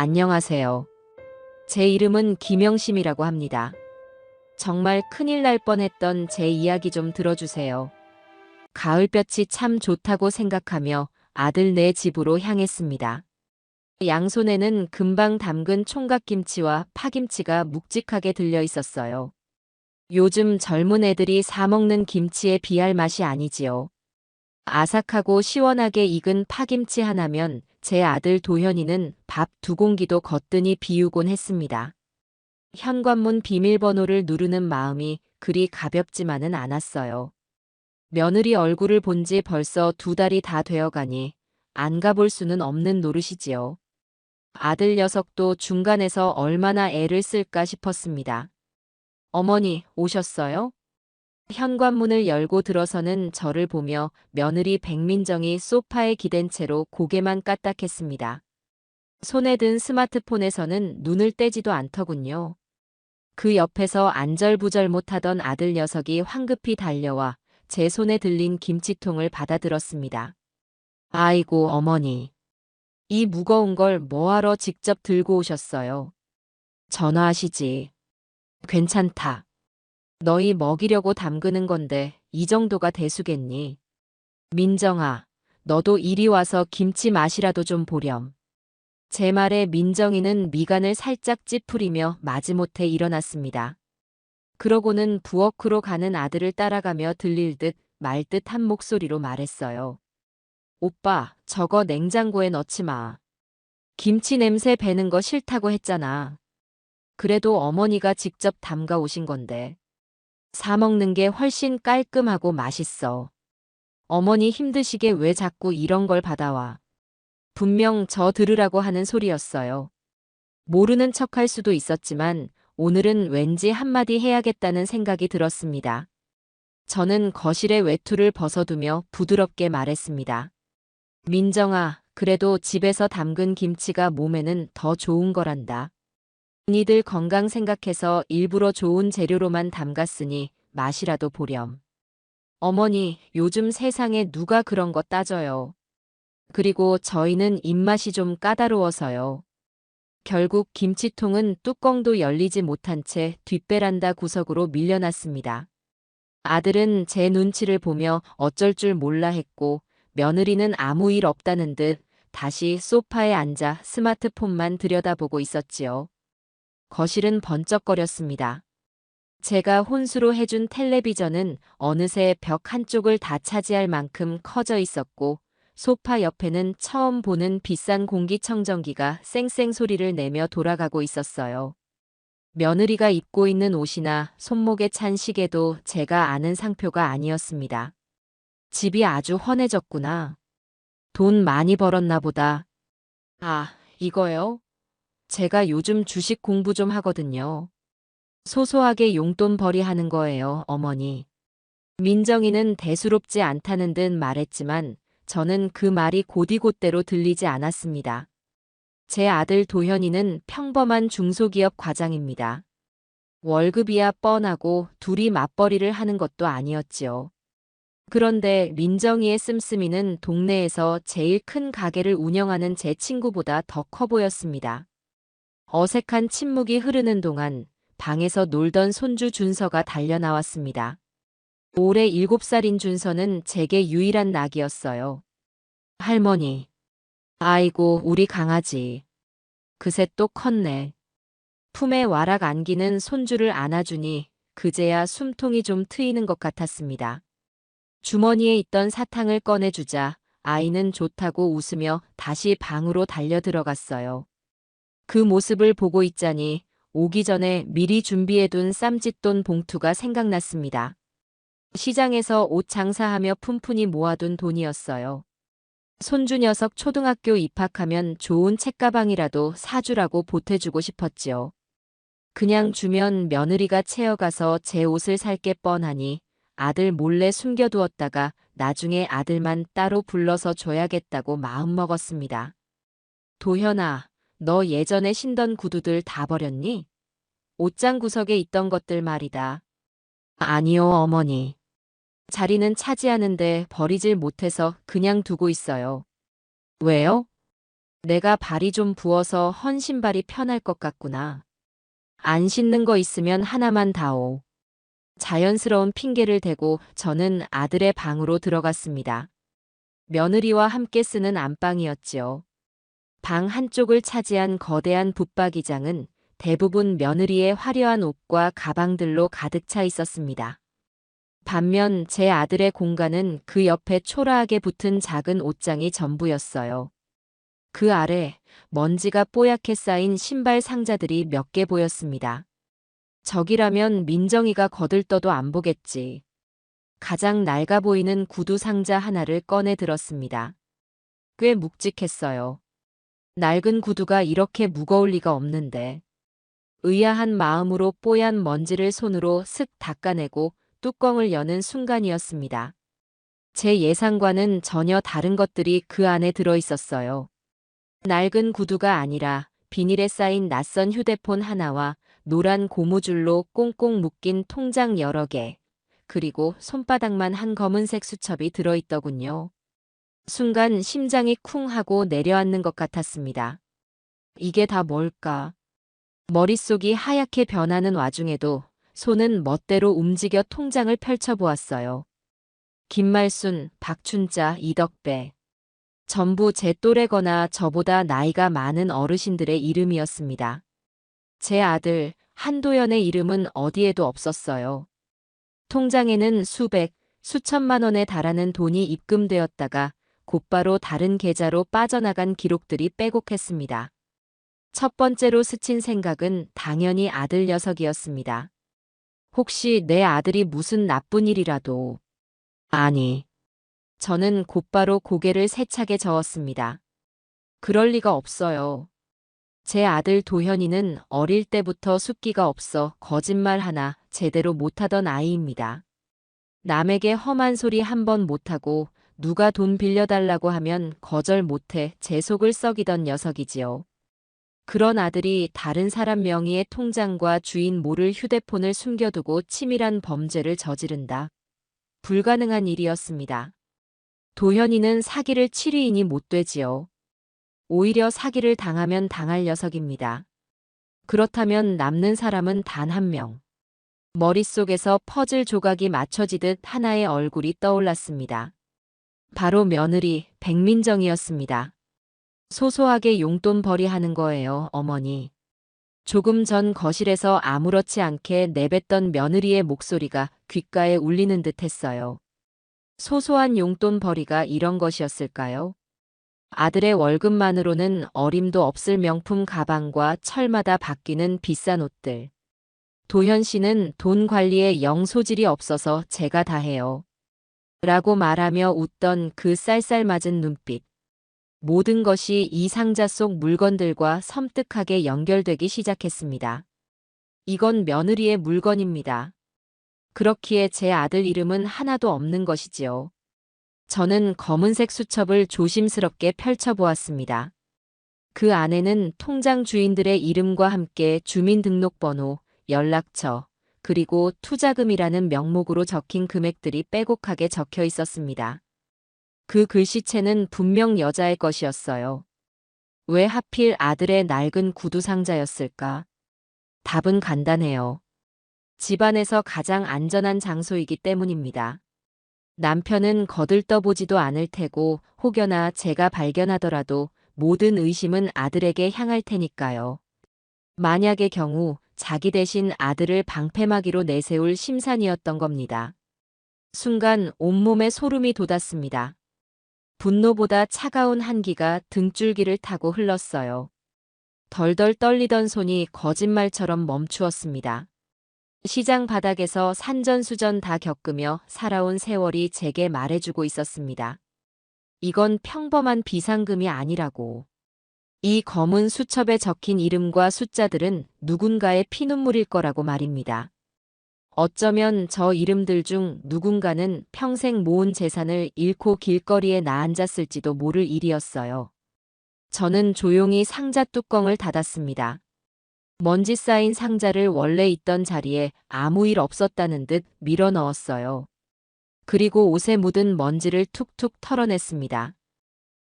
안녕하세요. 제 이름은 김영심이라고 합니다. 정말 큰일 날 뻔했던 제 이야기 좀 들어주세요. 가을볕이 참 좋다고 생각하며 아들네 집으로 향했습니다. 양손에는 금방 담근 총각김치와 파김치가 묵직하게 들려 있었어요. 요즘 젊은 애들이 사먹는 김치에 비할 맛이 아니지요. 아삭하고 시원하게 익은 파김치 하나면 제 아들 도현이는 밥 2공기도 거뜬히 비우곤 했습니다. 현관문 비밀번호를 누르는 마음이 그리 가볍지만은 않았어요. 며느리 얼굴을 본 지 벌써 2달이 다 되어가니 안 가볼 수는 없는 노릇이지요. 아들 녀석도 중간에서 얼마나 애를 쓸까 싶었습니다. 어머니, 오셨어요? 현관문을 열고 들어서는 저를 보며 며느리 백민정이 소파에 기댄 채로 고개만 까딱했습니다. 손에 든 스마트폰에서는 눈을 떼지도 않더군요. 그 옆에서 안절부절 못하던 아들 녀석이 황급히 달려와 제 손에 들린 김치통을 받아들었습니다. 아이고 어머니. 이 무거운 걸 뭐하러 직접 들고 오셨어요? 전화하시지. 괜찮다. 너희 먹이려고 담그는 건데 이 정도가 대수겠니? 민정아, 너도 이리 와서 김치 맛이라도 좀 보렴. 제 말에 민정이는 미간을 살짝 찌푸리며 마지못해 일어났습니다. 그러고는 부엌으로 가는 아들을 따라가며 들릴 듯 말 듯 한 목소리로 말했어요. 오빠, 저거 냉장고에 넣지 마. 김치 냄새 배는 거 싫다고 했잖아. 그래도 어머니가 직접 담가 오신 건데. 사 먹는 게 훨씬 깔끔하고 맛있어. 어머니 힘드시게 왜 자꾸 이런 걸 받아와. 분명 저 들으라고 하는 소리였어요. 모르는 척할 수도 있었지만 오늘은 왠지 한마디 해야겠다는 생각이 들었습니다. 저는 거실에 외투를 벗어두며 부드럽게 말했습니다. 민정아, 그래도 집에서 담근 김치가 몸에는 더 좋은 거란다. 니들 건강 생각해서 일부러 좋은 재료로만 담갔으니 맛이라도 보렴. 어머니, 요즘 세상에 누가 그런 거 따져요. 그리고 저희는 입맛이 좀 까다로워서요. 결국 김치통은 뚜껑도 열리지 못한 채 뒷베란다 구석으로 밀려났습니다. 아들은 제 눈치를 보며 어쩔 줄 몰라 했고 며느리는 아무 일 없다는 듯 다시 소파에 앉아 스마트폰만 들여다보고 있었지요. 거실은 번쩍거렸습니다. 제가 혼수로 해준 텔레비전은 어느새 벽 한쪽을 다 차지할 만큼 커져 있었고 소파 옆에는 처음 보는 비싼 공기청정기가 쌩쌩 소리를 내며 돌아가고 있었어요. 며느리가 입고 있는 옷이나 손목에 찬 시계도 제가 아는 상표가 아니었습니다. 집이 아주 헌해졌구나. 돈 많이 벌었나 보다. 아, 이거요? 제가 요즘 주식 공부 좀 하거든요. 소소하게 용돈벌이 하는 거예요, 어머니. 민정이는 대수롭지 않다는 듯 말했지만 저는 그 말이 곧이곧대로 들리지 않았습니다. 제 아들 도현이는 평범한 중소기업 과장입니다. 월급이야 뻔하고 둘이 맞벌이를 하는 것도 아니었지요. 그런데 민정이의 씀씀이는 동네에서 제일 큰 가게를 운영하는 제 친구보다 더 커 보였습니다. 어색한 침묵이 흐르는 동안 방에서 놀던 손주 준서가 달려나왔습니다. 올해 7살인 준서는 제게 유일한 낙이었어요. 할머니. 아이고, 우리 강아지. 그새 또 컸네. 품에 와락 안기는 손주를 안아주니 그제야 숨통이 좀 트이는 것 같았습니다. 주머니에 있던 사탕을 꺼내주자 아이는 좋다고 웃으며 다시 방으로 달려 들어갔어요. 그 모습을 보고 있자니 오기 전에 미리 준비해둔 쌈짓돈 봉투가 생각났습니다. 시장에서 옷 장사하며 푼푼히 모아둔 돈이었어요. 손주 녀석 초등학교 입학하면 좋은 책가방이라도 사주라고 보태주고 싶었지요. 그냥 주면 며느리가 채어가서 제 옷을 살 게 뻔하니 아들 몰래 숨겨두었다가 나중에 아들만 따로 불러서 줘야겠다고 마음먹었습니다. 도현아, 너 예전에 신던 구두들 다 버렸니? 옷장 구석에 있던 것들 말이다. 아니요, 어머니. 자리는 차지하는데 버리질 못해서 그냥 두고 있어요. 왜요? 내가 발이 좀 부어서 헌 신발이 편할 것 같구나. 안 신는 거 있으면 하나만 다오. 자연스러운 핑계를 대고 저는 아들의 방으로 들어갔습니다. 며느리와 함께 쓰는 안방이었지요. 방 한쪽을 차지한 거대한 붙박이장은 대부분 며느리의 화려한 옷과 가방들로 가득 차 있었습니다. 반면 제 아들의 공간은 그 옆에 초라하게 붙은 작은 옷장이 전부였어요. 그 아래 먼지가 뽀얗게 쌓인 신발 상자들이 몇 개 보였습니다. 저기라면 민정이가 거들떠도 안 보겠지. 가장 낡아 보이는 구두 상자 하나를 꺼내 들었습니다. 꽤 묵직했어요. 낡은 구두가 이렇게 무거울 리가 없는데. 의아한 마음으로 뽀얀 먼지를 손으로 슥 닦아내고 뚜껑을 여는 순간이었습니다. 제 예상과는 전혀 다른 것들이 그 안에 들어 있었어요. 낡은 구두가 아니라 비닐에 쌓인 낯선 휴대폰 하나와 노란 고무줄로 꽁꽁 묶인 통장 여러 개, 그리고 손바닥만 한 검은색 수첩이 들어있더군요. 순간 심장이 쿵 하고 내려앉는 것 같았습니다. 이게 다 뭘까? 머릿속이 하얗게 변하는 와중에도 손은 멋대로 움직여 통장을 펼쳐보았어요. 김말순, 박춘자, 이덕배. 전부 제 또래거나 저보다 나이가 많은 어르신들의 이름이었습니다. 제 아들 한도연의 이름은 어디에도 없었어요. 통장에는 수백, 수천만 원에 달하는 돈이 입금되었다가 곧바로 다른 계좌로 빠져나간 기록들이 빼곡했습니다. 첫 번째로 스친 생각은 당연히 아들 녀석이었습니다. 혹시 내 아들이 무슨 나쁜 일이라도. 아니. 저는 곧바로 고개를 세차게 저었습니다. 그럴 리가 없어요. 제 아들 도현이는 어릴 때부터 숫기가 없어 거짓말 하나 제대로 못하던 아이입니다. 남에게 험한 소리 한 번 못하고 누가 돈 빌려달라고 하면 거절 못해 제 속을 썩이던 녀석이지요. 그런 아들이 다른 사람 명의의 통장과 주인 모를 휴대폰을 숨겨두고 치밀한 범죄를 저지른다. 불가능한 일이었습니다. 도현이는 사기를 7위이니 못 되지요. 오히려 사기를 당하면 당할 녀석입니다. 그렇다면 남는 사람은 단 한 명. 머릿속에서 퍼즐 조각이 맞춰지듯 하나의 얼굴이 떠올랐습니다. 바로 며느리 백민정이었습니다. 소소하게 용돈 벌이하는 거예요, 어머니. 조금 전 거실에서 아무렇지 않게 내뱉던 며느리의 목소리가 귓가에 울리는 듯 했어요. 소소한 용돈 벌이가 이런 것이었을까요? 아들의 월급만으로는 어림도 없을 명품 가방과 철마다 바뀌는 비싼 옷들. 도현 씨는 돈 관리에 영 소질이 없어서 제가 다 해요. 라고 말하며 웃던 그 쌀쌀맞은 눈빛. 모든 것이 이 상자 속 물건들과 섬뜩하게 연결되기 시작했습니다. 이건 며느리의 물건입니다. 그렇기에 제 아들 이름은 하나도 없는 것이지요. 저는 검은색 수첩을 조심스럽게 펼쳐보았습니다. 그 안에는 통장 주인들의 이름과 함께 주민등록번호, 연락처, 그리고 투자금이라는 명목으로 적힌 금액들이 빼곡하게 적혀 있었습니다. 그 글씨체는 분명 여자의 것이었어요. 왜 하필 아들의 낡은 구두 상자였을까? 답은 간단해요. 집안에서 가장 안전한 장소이기 때문입니다. 남편은 거들떠보지도 않을 테고 혹여나 제가 발견하더라도 모든 의심은 아들에게 향할 테니까요. 만약의 경우 자기 대신 아들을 방패막이로 내세울 심산이었던 겁니다. 순간 온몸에 소름이 돋았습니다. 분노보다 차가운 한기가 등줄기를 타고 흘렀어요. 덜덜 떨리던 손이 거짓말처럼 멈추었습니다. 시장 바닥에서 산전수전 다 겪으며 살아온 세월이 제게 말해주고 있었습니다. 이건 평범한 비상금이 아니라고. 이 검은 수첩에 적힌 이름과 숫자들은 누군가의 피눈물일 거라고 말입니다. 어쩌면 저 이름들 중 누군가는 평생 모은 재산을 잃고 길거리에 나앉았을지도 모를 일이었어요. 저는 조용히 상자 뚜껑을 닫았습니다. 먼지 쌓인 상자를 원래 있던 자리에 아무 일 없었다는 듯 밀어 넣었어요. 그리고 옷에 묻은 먼지를 툭툭 털어냈습니다.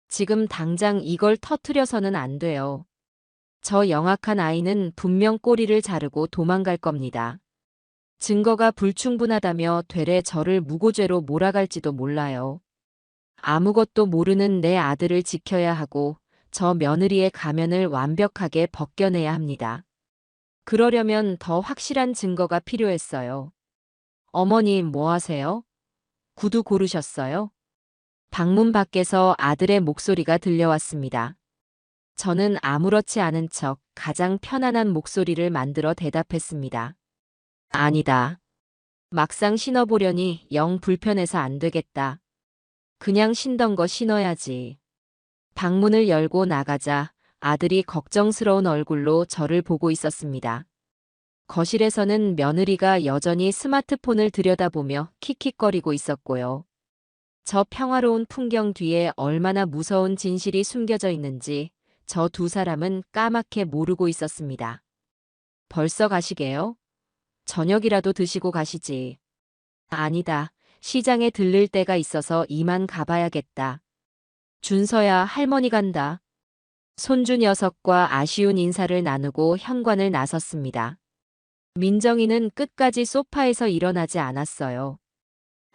지금 당장 이걸 터뜨려서는 안 돼요. 저 영악한 아이는 분명 꼬리를 자르고 도망갈 겁니다. 증거가 불충분하다며 되레 저를 무고죄로 몰아갈지도 몰라요. 아무것도 모르는 내 아들을 지켜야 하고 저 며느리의 가면을 완벽하게 벗겨내야 합니다. 그러려면 더 확실한 증거가 필요했어요. 어머니 뭐 하세요? 구두 고르셨어요? 방문 밖에서 아들의 목소리가 들려왔습니다. 저는 아무렇지 않은 척 가장 편안한 목소리를 만들어 대답했습니다. 아니다. 막상 신어보려니 영 불편해서 안 되겠다. 그냥 신던 거 신어야지. 방문을 열고 나가자 아들이 걱정스러운 얼굴로 저를 보고 있었습니다. 거실에서는 며느리가 여전히 스마트폰을 들여다보며 킥킥거리고 있었고요. 저 평화로운 풍경 뒤에 얼마나 무서운 진실이 숨겨져 있는지 저 두 사람은 까맣게 모르고 있었습니다. 벌써 가시게요? 저녁이라도 드시고 가시지. 아니다. 시장에 들를 때가 있어서 이만 가봐야겠다. 준서야, 할머니 간다. 손주 녀석과 아쉬운 인사를 나누고 현관을 나섰습니다. 민정이는 끝까지 소파에서 일어나지 않았어요.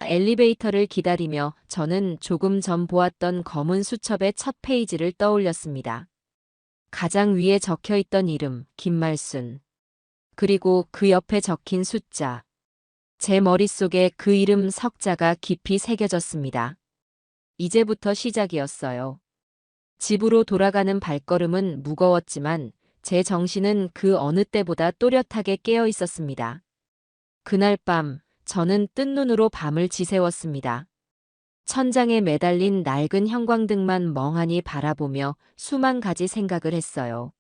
엘리베이터를 기다리며 저는 조금 전 보았던 검은 수첩의 첫 페이지를 떠올렸습니다. 가장 위에 적혀 있던 이름, 김말순. 그리고 그 옆에 적힌 숫자. 제 머릿속에 그 이름 석자가 깊이 새겨졌습니다. 이제부터 시작이었어요. 집으로 돌아가는 발걸음은 무거웠지만 제 정신은 그 어느 때보다 또렷하게 깨어 있었습니다. 그날 밤 저는 뜬 눈으로 밤을 지새웠습니다. 천장에 매달린 낡은 형광등만 멍하니 바라보며 수만 가지 생각을 했어요.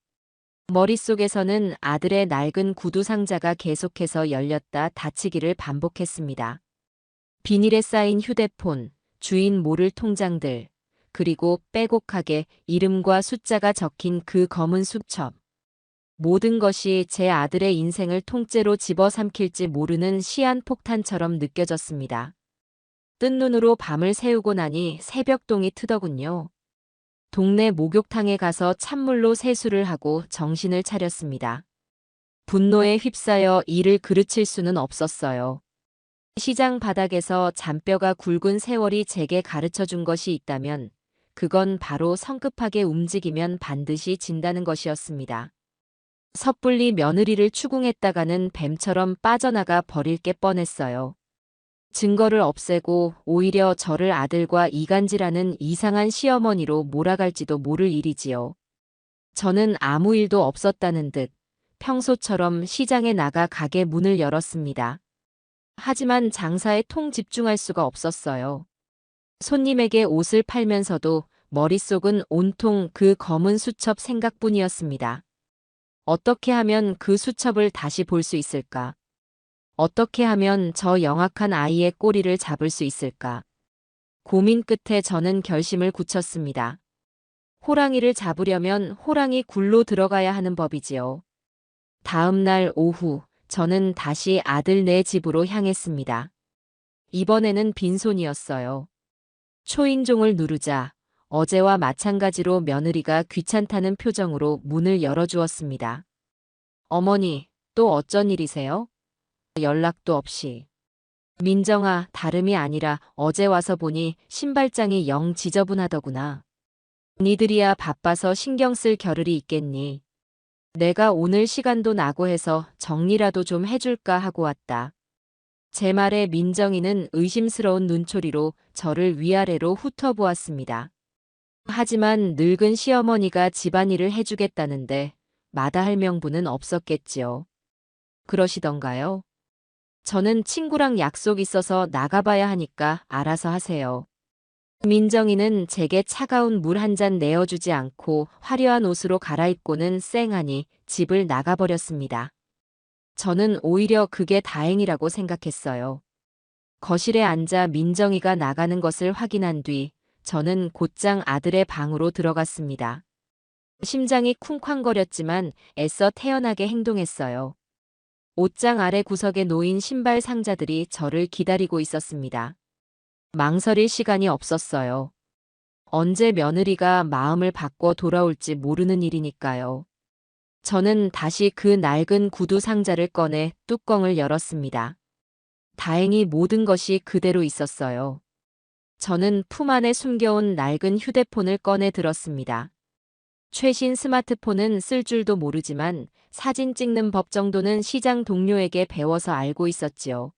머릿속에서는 아들의 낡은 구두 상자가 계속해서 열렸다 닫히기를 반복했습니다. 비닐에 쌓인 휴대폰, 주인 모를 통장들, 그리고 빼곡하게 이름과 숫자가 적힌 그 검은 수첩. 모든 것이 제 아들의 인생을 통째로 집어삼킬지 모르는 시한폭탄처럼 느껴졌습니다. 뜬 눈으로 밤을 새우고 나니 새벽동이 트더군요. 동네 목욕탕에 가서 찬물로 세수를 하고 정신을 차렸습니다. 분노에 휩싸여 이를 그르칠 수는 없었어요. 시장 바닥에서 잔뼈가 굵은 세월이 제게 가르쳐 준 것이 있다면 그건 바로 성급하게 움직이면 반드시 진다는 것이었습니다. 섣불리 며느리를 추궁했다가는 뱀처럼 빠져나가 버릴 게 뻔했어요. 증거를 없애고 오히려 저를 아들과 이간질하는 이상한 시어머니로 몰아갈지도 모를 일이지요. 저는 아무 일도 없었다는 듯 평소처럼 시장에 나가 가게 문을 열었습니다. 하지만 장사에 통 집중할 수가 없었어요. 손님에게 옷을 팔면서도 머릿속은 온통 그 검은 수첩 생각뿐이었습니다. 어떻게 하면 그 수첩을 다시 볼 수 있을까? 어떻게 하면 저 영악한 아이의 꼬리를 잡을 수 있을까? 고민 끝에 저는 결심을 굳혔습니다. 호랑이를 잡으려면 호랑이 굴로 들어가야 하는 법이지요. 다음 날 오후, 저는 다시 아들네 집으로 향했습니다. 이번에는 빈손이었어요. 초인종을 누르자 어제와 마찬가지로 며느리가 귀찮다는 표정으로 문을 열어주었습니다. 어머니, 또 어쩐 일이세요? 연락도 없이. 민정아, 다름이 아니라 어제 와서 보니 신발장이 영 지저분하더구나. 니들이야 바빠서 신경 쓸 겨를이 있겠니. 내가 오늘 시간도 나고 해서 정리라도 좀 해줄까 하고 왔다. 제 말에 민정이는 의심스러운 눈초리로 저를 위아래로 훑어보았습니다. 하지만 늙은 시어머니가 집안일을 해주겠다는데 마다할 명분은 없었겠지요. 그러시던가요? 저는 친구랑 약속 있어서 나가봐야 하니까 알아서 하세요. 민정이는 제게 차가운 물 한 잔 내어주지 않고 화려한 옷으로 갈아입고는 쌩하니 집을 나가버렸습니다. 저는 오히려 그게 다행이라고 생각했어요. 거실에 앉아 민정이가 나가는 것을 확인한 뒤 저는 곧장 아들의 방으로 들어갔습니다. 심장이 쿵쾅거렸지만 애써 태연하게 행동했어요. 옷장 아래 구석에 놓인 신발 상자들이 저를 기다리고 있었습니다. 망설일 시간이 없었어요. 언제 며느리가 마음을 바꿔 돌아올지 모르는 일이니까요. 저는 다시 그 낡은 구두 상자를 꺼내 뚜껑을 열었습니다. 다행히 모든 것이 그대로 있었어요. 저는 품 안에 숨겨온 낡은 휴대폰을 꺼내 들었습니다. 최신 스마트폰은 쓸 줄도 모르지만 사진 찍는 법 정도는 시장 동료에게 배워서 알고 있었지요.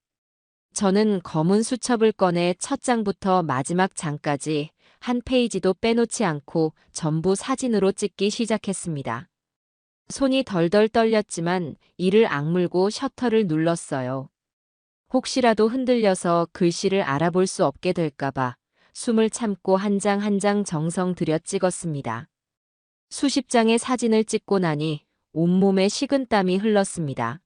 저는 검은 수첩을 꺼내 첫 장부터 마지막 장까지 한 페이지도 빼놓지 않고 전부 사진으로 찍기 시작했습니다. 손이 덜덜 떨렸지만 이를 악물고 셔터를 눌렀어요. 혹시라도 흔들려서 글씨를 알아볼 수 없게 될까봐 숨을 참고 한 장 한 장 정성 들여 찍었습니다. 수십 장의 사진을 찍고 나니 온몸에 식은땀이 흘렀습니다.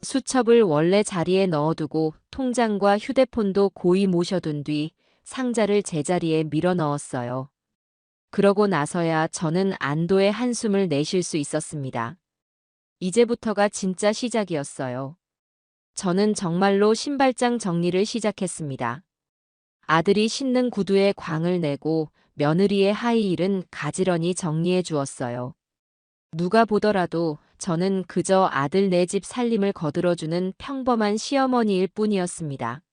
수첩을 원래 자리에 넣어두고 통장과 휴대폰도 고이 모셔둔 뒤 상자를 제자리에 밀어 넣었어요. 그러고 나서야 저는 안도의 한숨을 내쉴 수 있었습니다. 이제부터가 진짜 시작이었어요. 저는 정말로 신발장 정리를 시작했습니다. 아들이 신는 구두에 광을 내고 며느리의 하이힐은 가지런히 정리해 주었어요. 누가 보더라도 저는 그저 아들 내 집 살림을 거들어주는 평범한 시어머니일 뿐이었습니다.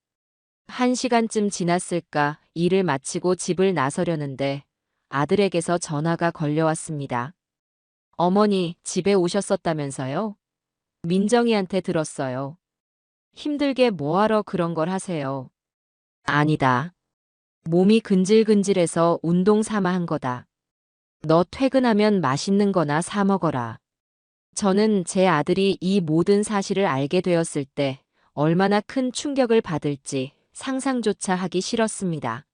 1시간쯤 지났을까 일을 마치고 집을 나서려는데 아들에게서 전화가 걸려왔습니다. 어머니, 집에 오셨었다면서요? 민정이한테 들었어요. 힘들게 뭐하러 그런 걸 하세요? 아니다. 몸이 근질근질해서 운동 삼아 한 거다. 너 퇴근하면 맛있는 거나 사 먹어라. 저는 제 아들이 이 모든 사실을 알게 되었을 때 얼마나 큰 충격을 받을지 상상조차 하기 싫었습니다.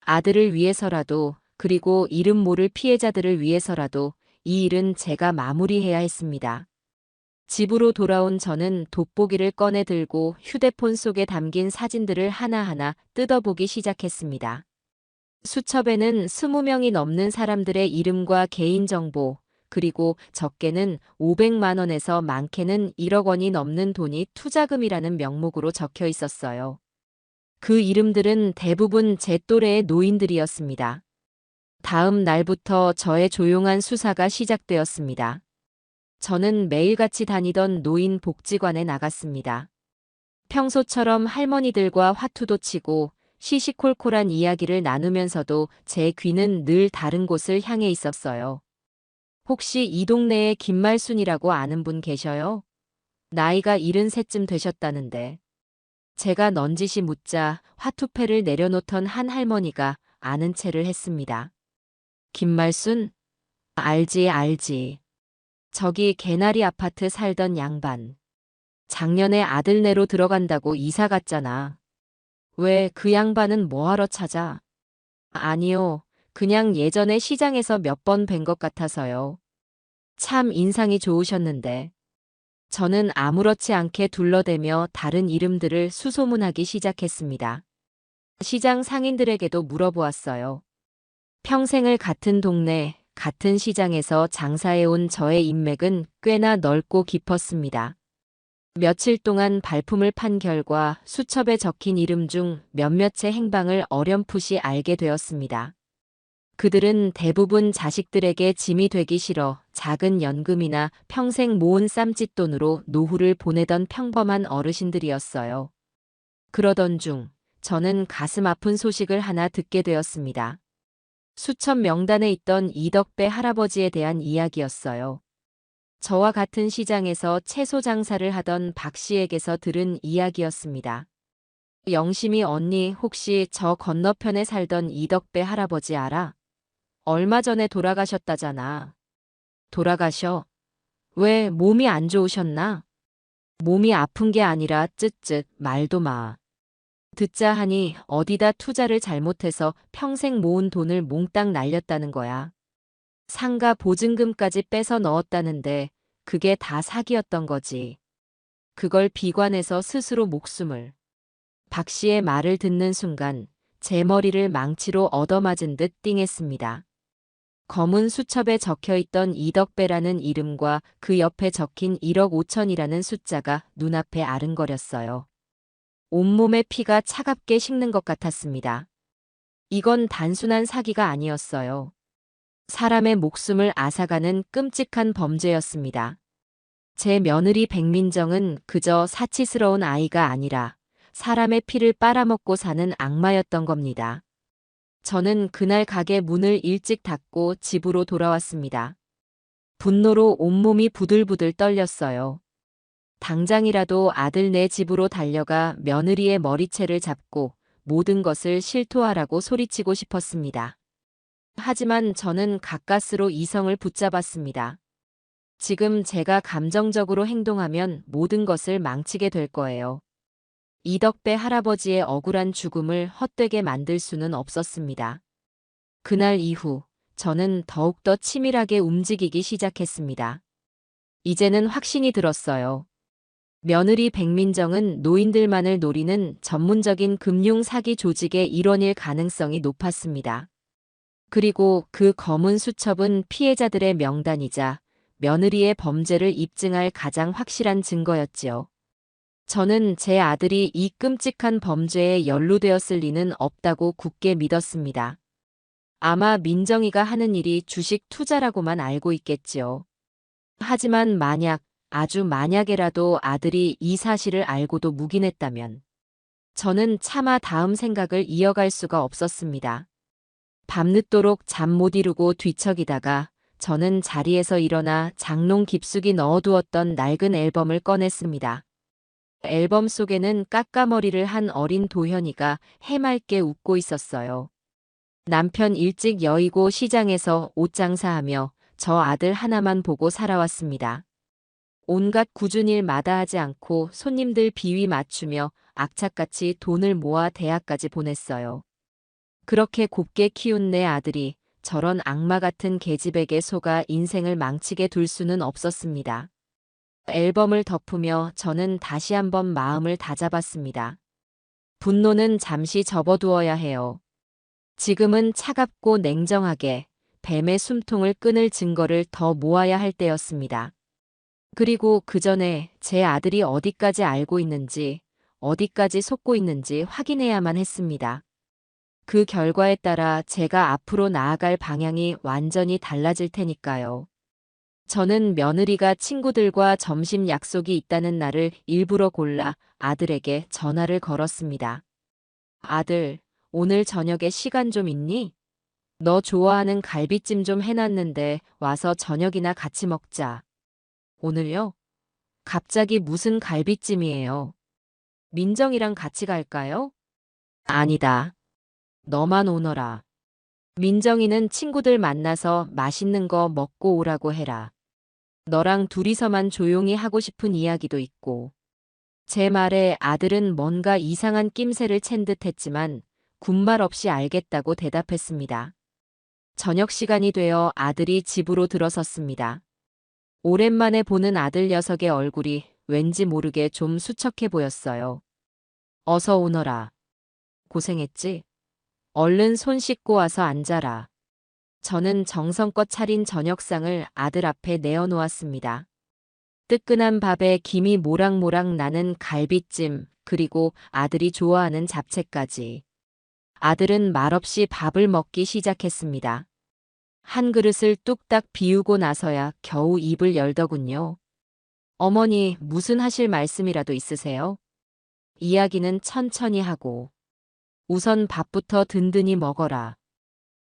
아들을 위해서라도 그리고 이름 모를 피해자들을 위해서라도 이 일은 제가 마무리해야 했습니다. 집으로 돌아온 저는 돋보기를 꺼내 들고 휴대폰 속에 담긴 사진들을 하나하나 뜯어보기 시작했습니다. 수첩에는 20명이 넘는 사람들의 이름과 개인정보, 그리고 적게는 500만 원에서 많게는 1억 원이 넘는 돈이 투자금이라는 명목으로 적혀 있었어요. 그 이름들은 대부분 제 또래의 노인들이었습니다. 다음 날부터 저의 조용한 수사가 시작되었습니다. 저는 매일같이 다니던 노인 복지관에 나갔습니다. 평소처럼 할머니들과 화투도 치고 시시콜콜한 이야기를 나누면서도 제 귀는 늘 다른 곳을 향해 있었어요. 혹시 이 동네에 김말순이라고 아는 분 계셔요? 나이가 73쯤 되셨다는데. 제가 넌지시 묻자 화투패를 내려놓던 한 할머니가 아는 체를 했습니다. 김말순? 알지. 저기 개나리 아파트 살던 양반. 작년에 아들네로 들어간다고 이사 갔잖아. 왜 그 양반은 뭐하러 찾아? 아니요. 그냥 예전에 시장에서 몇 번 뵌 것 같아서요. 참 인상이 좋으셨는데. 저는 아무렇지 않게 둘러대며 다른 이름들을 수소문하기 시작했습니다. 시장 상인들에게도 물어보았어요. 평생을 같은 동네, 같은 시장에서 장사해온 저의 인맥은 꽤나 넓고 깊었습니다. 며칠 동안 발품을 판 결과 수첩에 적힌 이름 중 몇몇의 행방을 어렴풋이 알게 되었습니다. 그들은 대부분 자식들에게 짐이 되기 싫어 작은 연금이나 평생 모은 쌈짓돈으로 노후를 보내던 평범한 어르신들이었어요. 그러던 중 저는 가슴 아픈 소식을 하나 듣게 되었습니다. 수첩 명단에 있던 이덕배 할아버지에 대한 이야기였어요. 저와 같은 시장에서 채소 장사를 하던 박 씨에게서 들은 이야기였습니다. 영심이 언니 혹시 저 건너편에 살던 이덕배 할아버지 알아? 얼마 전에 돌아가셨다잖아. 돌아가셔? 왜 몸이 안 좋으셨나? 몸이 아픈 게 아니라 쯧쯧 말도 마. 듣자 하니 어디다 투자를 잘못해서 평생 모은 돈을 몽땅 날렸다는 거야. 상가 보증금까지 빼서 넣었다는데 그게 다 사기였던 거지. 그걸 비관해서 스스로 목숨을. 박 씨의 말을 듣는 순간 제 머리를 망치로 얻어맞은 듯 띵했습니다. 검은 수첩에 적혀있던 이덕배라는 이름과 그 옆에 적힌 1억 5천이라는 숫자가 눈앞에 아른거렸어요. 온몸의 피가 차갑게 식는 것 같았습니다. 이건 단순한 사기가 아니었어요. 사람의 목숨을 앗아가는 끔찍한 범죄였습니다. 제 며느리 백민정은 그저 사치스러운 아이가 아니라 사람의 피를 빨아먹고 사는 악마였던 겁니다. 저는 그날 가게 문을 일찍 닫고 집으로 돌아왔습니다. 분노로 온몸이 부들부들 떨렸어요. 당장이라도 아들 내 집으로 달려가 며느리의 머리채를 잡고 모든 것을 실토하라고 소리치고 싶었습니다. 하지만 저는 가까스로 이성을 붙잡았습니다. 지금 제가 감정적으로 행동하면 모든 것을 망치게 될 거예요. 이덕배 할아버지의 억울한 죽음을 헛되게 만들 수는 없었습니다. 그날 이후 저는 더욱더 치밀하게 움직이기 시작했습니다. 이제는 확신이 들었어요. 며느리 백민정은 노인들만을 노리는 전문적인 금융 사기 조직의 일원일 가능성이 높았습니다. 그리고 그 검은 수첩은 피해자들의 명단이자 며느리의 범죄를 입증할 가장 확실한 증거였지요. 저는 제 아들이 이 끔찍한 범죄에 연루되었을 리는 없다고 굳게 믿었습니다. 아마 민정이가 하는 일이 주식 투자라고만 알고 있겠지요. 하지만 만약, 아주 만약에라도 아들이 이 사실을 알고도 묵인했다면 저는 차마 다음 생각을 이어갈 수가 없었습니다. 밤늦도록 잠 못 이루고 뒤척이다가 저는 자리에서 일어나 장롱 깊숙이 넣어두었던 낡은 앨범을 꺼냈습니다. 앨범 속에는 까까머리를 한 어린 도현이가 해맑게 웃고 있었어요. 남편 일찍 여의고 시장에서 옷 장사하며 저 아들 하나만 보고 살아왔습니다. 온갖 굳은 일 마다하지 않고 손님들 비위 맞추며 악착같이 돈을 모아 대학까지 보냈어요. 그렇게 곱게 키운 내 아들이 저런 악마 같은 계집에게 속아 인생을 망치게 둘 수는 없었습니다. 앨범을 덮으며 저는 다시 한번 마음을 다잡았습니다. 분노는 잠시 접어두어야 해요. 지금은 차갑고 냉정하게 뱀의 숨통을 끊을 증거를 더 모아야 할 때였습니다. 그리고 그 전에 제 아들이 어디까지 알고 있는지, 어디까지 속고 있는지 확인해야만 했습니다. 그 결과에 따라 제가 앞으로 나아갈 방향이 완전히 달라질 테니까요. 저는 며느리가 친구들과 점심 약속이 있다는 날을 일부러 골라 아들에게 전화를 걸었습니다. 아들, 오늘 저녁에 시간 좀 있니? 너 좋아하는 갈비찜 좀 해놨는데 와서 저녁이나 같이 먹자. 오늘요? 갑자기 무슨 갈비찜이에요? 민정이랑 같이 갈까요? 아니다. 너만 오너라. 민정이는 친구들 만나서 맛있는 거 먹고 오라고 해라. 너랑 둘이서만 조용히 하고 싶은 이야기도 있고. 제 말에 아들은 뭔가 이상한 낌새를 챈 듯 했지만 군말 없이 알겠다고 대답했습니다. 저녁 시간이 되어 아들이 집으로 들어섰습니다. 오랜만에 보는 아들 녀석의 얼굴이 왠지 모르게 좀 수척해 보였어요. 어서 오너라. 고생했지? 얼른 손 씻고 와서 앉아라. 저는 정성껏 차린 저녁상을 아들 앞에 내어놓았습니다. 뜨끈한 밥에 김이 모락모락 나는 갈비찜, 그리고 아들이 좋아하는 잡채까지. 아들은 말없이 밥을 먹기 시작했습니다. 한 그릇을 뚝딱 비우고 나서야 겨우 입을 열더군요. 어머니, 무슨 하실 말씀이라도 있으세요? 이야기는 천천히 하고. 우선 밥부터 든든히 먹어라.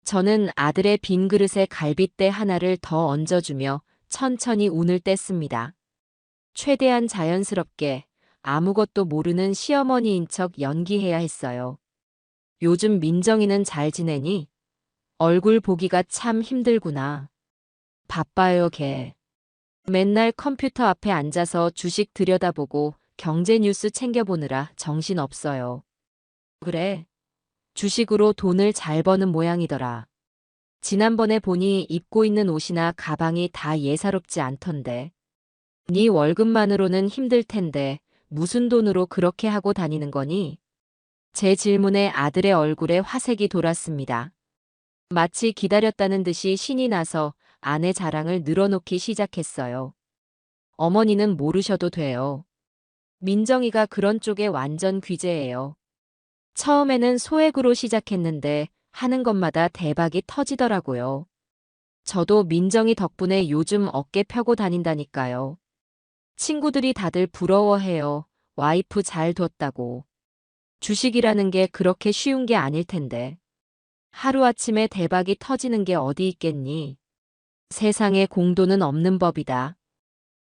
저는 아들의 빈 그릇에 갈빗대 하나를 더 얹어주며 천천히 운을 뗐습니다. 최대한 자연스럽게 아무것도 모르는 시어머니인 척 연기해야 했어요. 요즘 민정이는 잘 지내니? 얼굴 보기가 참 힘들구나. 바빠요, 걔. 맨날 컴퓨터 앞에 앉아서 주식 들여다보고 경제 뉴스 챙겨보느라 정신없어요. 그래. 주식으로 돈을 잘 버는 모양이더라. 지난번에 보니 입고 있는 옷이나 가방이 다 예사롭지 않던데. 네 월급만으로는 힘들 텐데 무슨 돈으로 그렇게 하고 다니는 거니? 제 질문에 아들의 얼굴에 화색이 돌았습니다. 마치 기다렸다는 듯이 신이 나서 아내 자랑을 늘어놓기 시작했어요. 어머니는 모르셔도 돼요. 민정이가 그런 쪽에 완전 귀재예요. 처음에는 소액으로 시작했는데 하는 것마다 대박이 터지더라고요. 저도 민정이 덕분에 요즘 어깨 펴고 다닌다니까요. 친구들이 다들 부러워해요. 와이프 잘 뒀다고. 주식이라는 게 그렇게 쉬운 게 아닐 텐데. 하루아침에 대박이 터지는 게 어디 있겠니? 세상에 공도는 없는 법이다.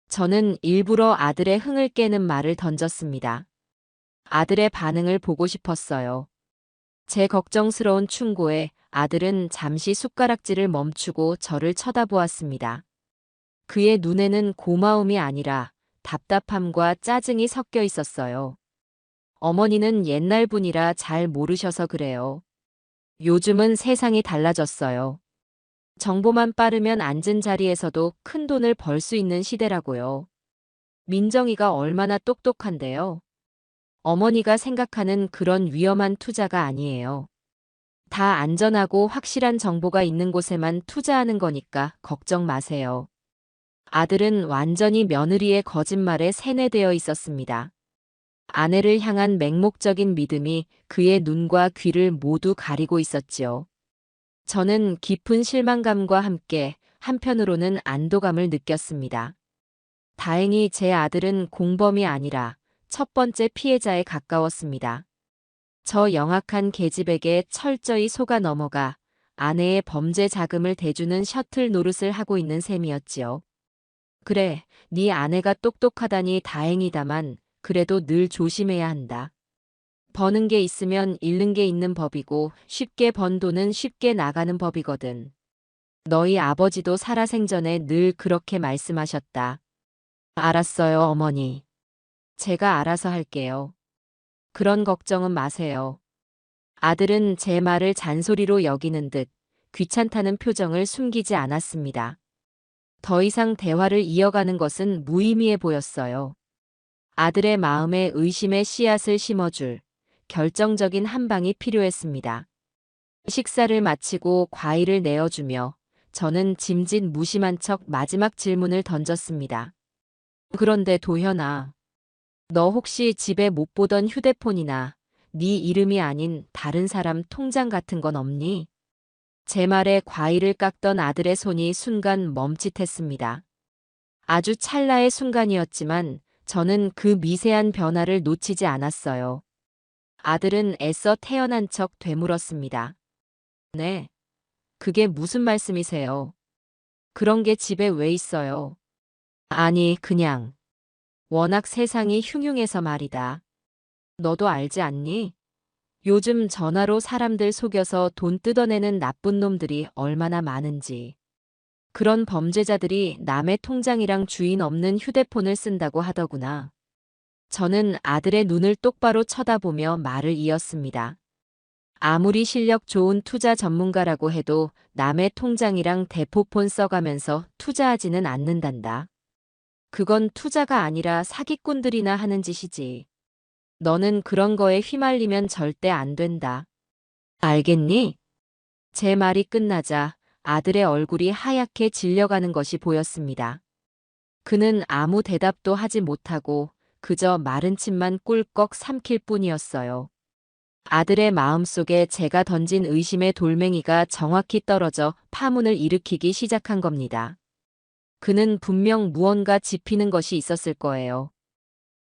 저는 일부러 아들의 흥을 깨는 말을 던졌습니다. 아들의 반응을 보고 싶었어요. 제 걱정스러운 충고에 아들은 잠시 숟가락질을 멈추고 저를 쳐다보았습니다. 그의 눈에는 고마움이 아니라 답답함과 짜증이 섞여 있었어요. 어머니는 옛날 분이라 잘 모르셔서 그래요. 요즘은 세상이 달라졌어요. 정보만 빠르면 앉은 자리에서도 큰 돈을 벌 수 있는 시대라고요. 민정이가 얼마나 똑똑한데요. 어머니가 생각하는 그런 위험한 투자가 아니에요. 다 안전하고 확실한 정보가 있는 곳에만 투자하는 거니까 걱정 마세요. 아들은 완전히 며느리의 거짓말에 세뇌되어 있었습니다. 아내를 향한 맹목적인 믿음이 그의 눈과 귀를 모두 가리고 있었지요. 저는 깊은 실망감과 함께 한편으로는 안도감을 느꼈습니다. 다행히 제 아들은 공범이 아니라 첫 번째 피해자에 가까웠습니다. 저 영악한 계집에게 철저히 속아 넘어가 아내의 범죄 자금을 대주는 셔틀 노릇을 하고 있는 셈이었지요. 그래, 네 아내가 똑똑하다니 다행이다만 그래도 늘 조심해야 한다. 버는 게 있으면 잃는 게 있는 법이고 쉽게 번 돈은 쉽게 나가는 법이거든. 너희 아버지도 살아생전에 늘 그렇게 말씀하셨다. 알았어요, 어머니. 제가 알아서 할게요. 그런 걱정은 마세요. 아들은 제 말을 잔소리로 여기는 듯 귀찮다는 표정을 숨기지 않았습니다. 더 이상 대화를 이어가는 것은 무의미해 보였어요. 아들의 마음에 의심의 씨앗을 심어줄 결정적인 한 방이 필요했습니다. 식사를 마치고 과일을 내어주며 저는 짐짓 무심한 척 마지막 질문을 던졌습니다. 그런데 도현아, 너 혹시 집에 못 보던 휴대폰이나 네 이름이 아닌 다른 사람 통장 같은 건 없니? 제 말에 과일을 깎던 아들의 손이 순간 멈칫했습니다. 아주 찰나의 순간이었지만 저는 그 미세한 변화를 놓치지 않았어요. 아들은 애써 태연한 척 되물었습니다. 네, 그게 무슨 말씀이세요? 그런 게 집에 왜 있어요? 아니, 그냥. 워낙 세상이 흉흉해서 말이다. 너도 알지 않니? 요즘 전화로 사람들 속여서 돈 뜯어내는 나쁜 놈들이 얼마나 많은지. 그런 범죄자들이 남의 통장이랑 주인 없는 휴대폰을 쓴다고 하더구나. 저는 아들의 눈을 똑바로 쳐다보며 말을 이었습니다. 아무리 실력 좋은 투자 전문가라고 해도 남의 통장이랑 대포폰 써가면서 투자하지는 않는단다. 그건 투자가 아니라 사기꾼들이나 하는 짓이지. 너는 그런 거에 휘말리면 절대 안 된다. 알겠니? 제 말이 끝나자 아들의 얼굴이 하얗게 질려가는 것이 보였습니다. 그는 아무 대답도 하지 못하고 그저 마른 침만 꿀꺽 삼킬 뿐이었어요. 아들의 마음속에 제가 던진 의심의 돌멩이가 정확히 떨어져 파문을 일으키기 시작한 겁니다. 그는 분명 무언가 짚히는 것이 있었을 거예요.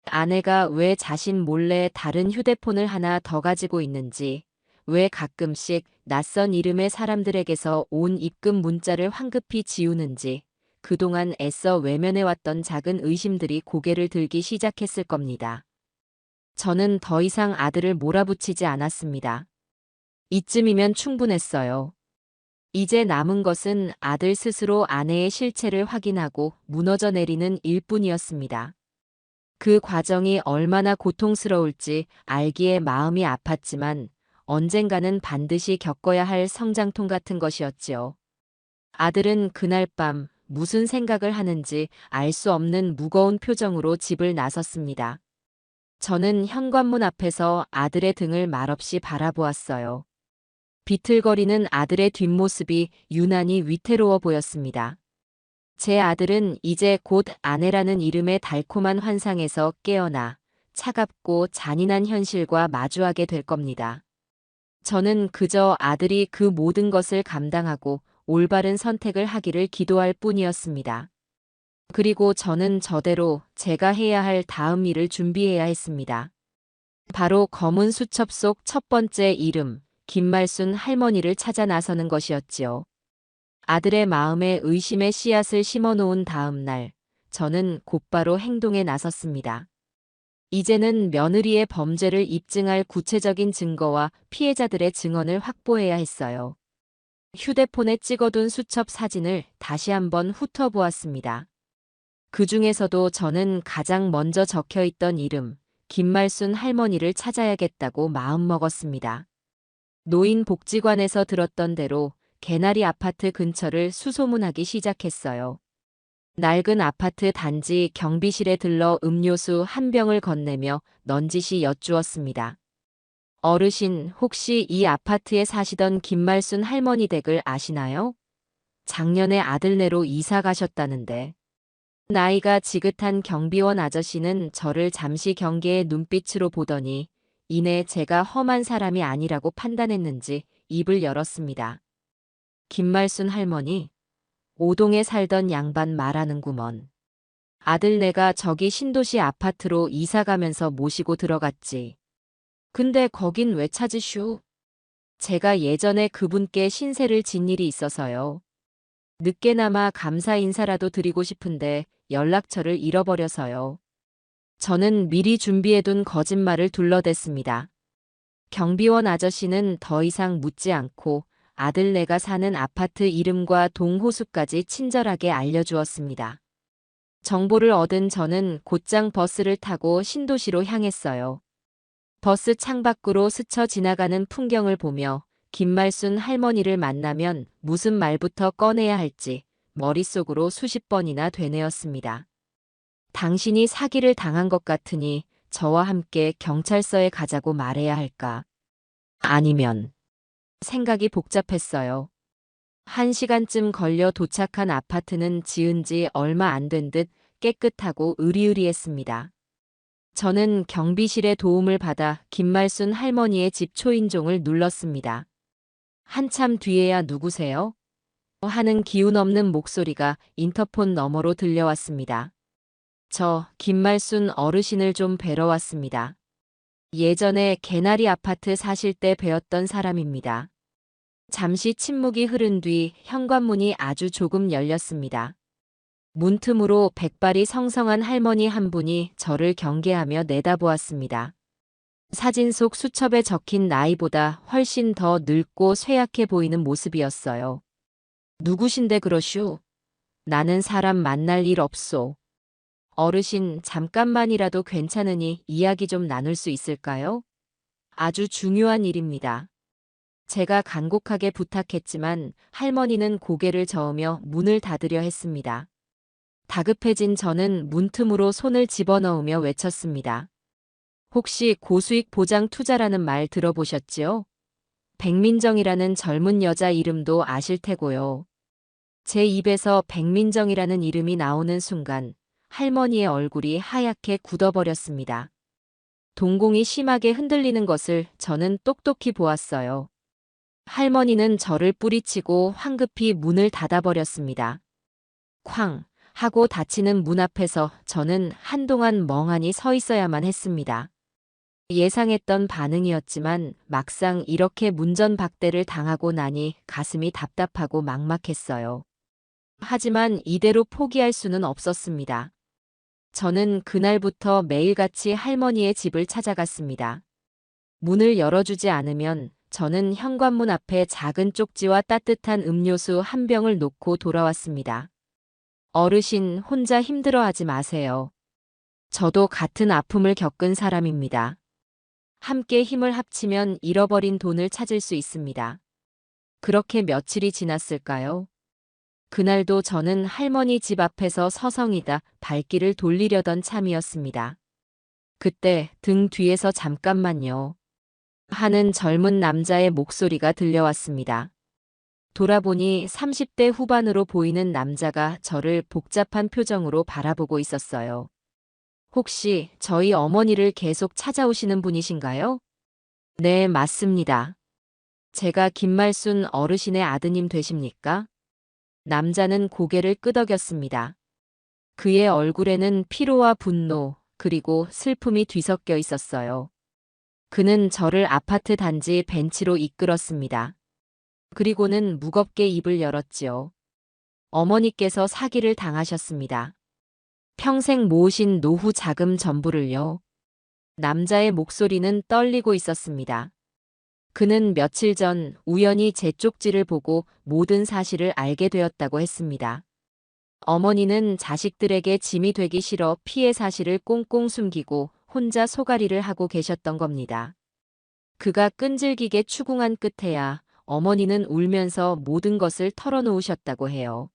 아내가 왜 자신 몰래 다른 휴대폰을 하나 더 가지고 있는지, 왜 가끔씩 낯선 이름의 사람들에게서 온 입금 문자를 황급히 지우는지, 그동안 애써 외면해왔던 작은 의심들이 고개를 들기 시작했을 겁니다. 저는 더 이상 아들을 몰아붙이지 않았습니다. 이쯤이면 충분했어요. 이제 남은 것은 아들 스스로 아내의 실체를 확인하고 무너져 내리는 일뿐이었습니다. 그 과정이 얼마나 고통스러울지 알기에 마음이 아팠지만 언젠가는 반드시 겪어야 할 성장통 같은 것이었지요. 아들은 그날 밤 무슨 생각을 하는지 알 수 없는 무거운 표정으로 집을 나섰습니다. 저는 현관문 앞에서 아들의 등을 말없이 바라보았어요. 비틀거리는 아들의 뒷모습이 유난히 위태로워 보였습니다. 제 아들은 이제 곧 아내라는 이름의 달콤한 환상에서 깨어나 차갑고 잔인한 현실과 마주하게 될 겁니다. 저는 그저 아들이 그 모든 것을 감당하고 올바른 선택을 하기를 기도할 뿐이었습니다. 그리고 저는 저대로 제가 해야 할 다음 일을 준비해야 했습니다. 바로 검은 수첩 속 첫 번째 이름, 김말순 할머니를 찾아 나서는 것이었지요. 아들의 마음에 의심의 씨앗을 심어 놓은 다음 날, 저는 곧바로 행동에 나섰습니다. 이제는 며느리의 범죄를 입증할 구체적인 증거와 피해자들의 증언을 확보해야 했어요. 휴대폰에 찍어둔 수첩 사진을 다시 한번 훑어보았습니다. 그 중에서도 저는 가장 먼저 적혀 있던 이름, 김말순 할머니를 찾아야겠다고 마음먹었습니다. 노인복지관에서 들었던 대로 개나리 아파트 근처를 수소문하기 시작했어요. 낡은 아파트 단지 경비실에 들러 음료수 한 병을 건네며 넌지시 여쭈었습니다. 어르신, 혹시 이 아파트에 사시던 김말순 할머니 댁을 아시나요? 작년에 아들네로 이사 가셨다는데. 나이가 지긋한 경비원 아저씨는 저를 잠시 경계의 눈빛으로 보더니 이내 제가 험한 사람이 아니라고 판단했는지 입을 열었습니다. 김말순 할머니? 오동에 살던 양반 말하는구먼. 아들네가 저기 신도시 아파트로 이사 가면서 모시고 들어갔지. 근데 거긴 왜 찾으슈? 제가 예전에 그분께 신세를 진 일이 있어서요. 늦게나마 감사 인사라도 드리고 싶은데 연락처를 잃어버려서요. 저는 미리 준비해둔 거짓말을 둘러댔습니다. 경비원 아저씨는 더 이상 묻지 않고 아들네가 사는 아파트 이름과 동호수까지 친절하게 알려주었습니다. 정보를 얻은 저는 곧장 버스를 타고 신도시로 향했어요. 버스 창밖으로 스쳐 지나가는 풍경을 보며 김말순 할머니를 만나면 무슨 말부터 꺼내야 할지 머릿속으로 수십 번이나 되뇌었습니다. 당신이 사기를 당한 것 같으니 저와 함께 경찰서에 가자고 말해야 할까? 아니면 생각이 복잡했어요. 1시간쯤 걸려 도착한 아파트는 지은 지 얼마 안 된 듯 깨끗하고 으리으리했습니다. 저는 경비실의 도움을 받아 김말순 할머니의 집 초인종을 눌렀습니다. 한참 뒤에야 누구세요? 하는 기운 없는 목소리가 인터폰 너머로 들려왔습니다. 저 김말순 어르신을 좀 뵈러 왔습니다. 예전에 개나리 아파트 사실 때 뵈었던 사람입니다. 잠시 침묵이 흐른 뒤 현관문이 아주 조금 열렸습니다. 문틈으로 백발이 성성한 할머니 한 분이 저를 경계하며 내다보았습니다. 사진 속 수첩에 적힌 나이보다 훨씬 더 늙고 쇠약해 보이는 모습이었어요. 누구신데 그러슈? 나는 사람 만날 일 없소. 어르신, 잠깐만이라도 괜찮으니 이야기 좀 나눌 수 있을까요? 아주 중요한 일입니다. 제가 간곡하게 부탁했지만 할머니는 고개를 저으며 문을 닫으려 했습니다. 다급해진 저는 문틈으로 손을 집어넣으며 외쳤습니다. 혹시 고수익 보장 투자라는 말 들어보셨지요? 백민정이라는 젊은 여자 이름도 아실 테고요. 제 입에서 백민정이라는 이름이 나오는 순간 할머니의 얼굴이 하얗게 굳어버렸습니다. 동공이 심하게 흔들리는 것을 저는 똑똑히 보았어요. 할머니는 저를 뿌리치고 황급히 문을 닫아버렸습니다. 쾅 하고 닫히는 문 앞에서 저는 한동안 멍하니 서 있어야만 했습니다. 예상했던 반응이었지만 막상 이렇게 문전박대를 당하고 나니 가슴이 답답하고 막막했어요. 하지만 이대로 포기할 수는 없었습니다. 저는 그날부터 매일같이 할머니의 집을 찾아갔습니다. 문을 열어주지 않으면 저는 현관문 앞에 작은 쪽지와 따뜻한 음료수 한 병을 놓고 돌아왔습니다. 어르신, 혼자 힘들어하지 마세요. 저도 같은 아픔을 겪은 사람입니다. 함께 힘을 합치면 잃어버린 돈을 찾을 수 있습니다. 그렇게 며칠이 지났을까요? 그날도 저는 할머니 집 앞에서 서성이다 발길을 돌리려던 참이었습니다. 그때 등 뒤에서 잠깐만요. 하는 젊은 남자의 목소리가 들려왔습니다. 돌아보니 30대 후반으로 보이는 남자가 저를 복잡한 표정으로 바라보고 있었어요. 혹시 저희 어머니를 계속 찾아오시는 분이신가요? 네, 맞습니다. 제가 김말순 어르신의 아드님 되십니까? 남자는 고개를 끄덕였습니다. 그의 얼굴에는 피로와 분노, 그리고 슬픔이 뒤섞여 있었어요. 그는 저를 아파트 단지 벤치로 이끌었습니다. 그리고는 무겁게 입을 열었지요. 어머니께서 사기를 당하셨습니다. 평생 모으신 노후 자금 전부를요. 남자의 목소리는 떨리고 있었습니다. 그는 며칠 전 우연히 제 쪽지를 보고 모든 사실을 알게 되었다고 했습니다. 어머니는 자식들에게 짐이 되기 싫어 피해 사실을 꽁꽁 숨기고 혼자 소가리를 하고 계셨던 겁니다. 그가 끈질기게 추궁한 끝에야 어머니는 울면서 모든 것을 털어놓으셨다고 해요.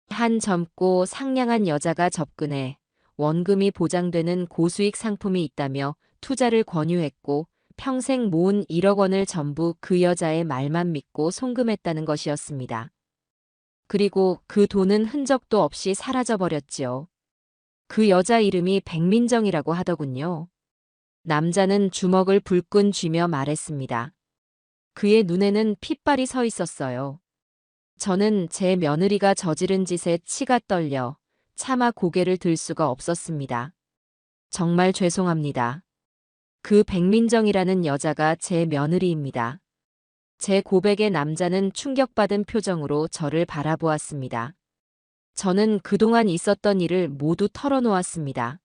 한 젊고 상냥한 여자가 접근해 원금이 보장되는 고수익 상품이 있다며 투자를 권유했고 평생 모은 1억 원을 전부 그 여자의 말만 믿고 송금했다는 것이었습니다. 그리고 그 돈은 흔적도 없이 사라져버렸지요. 그 여자 이름이 백민정이라고 하더군요. 남자는 주먹을 불끈 쥐며 말했습니다. 그의 눈에는 핏발이 서 있었어요. 저는 제 며느리가 저지른 짓에 치가 떨려 차마 고개를 들 수가 없었습니다. 정말 죄송합니다. 그 백민정이라는 여자가 제 며느리입니다. 제 고백에 남자는 충격받은 표정으로 저를 바라보았습니다. 저는 그동안 있었던 일을 모두 털어놓았습니다.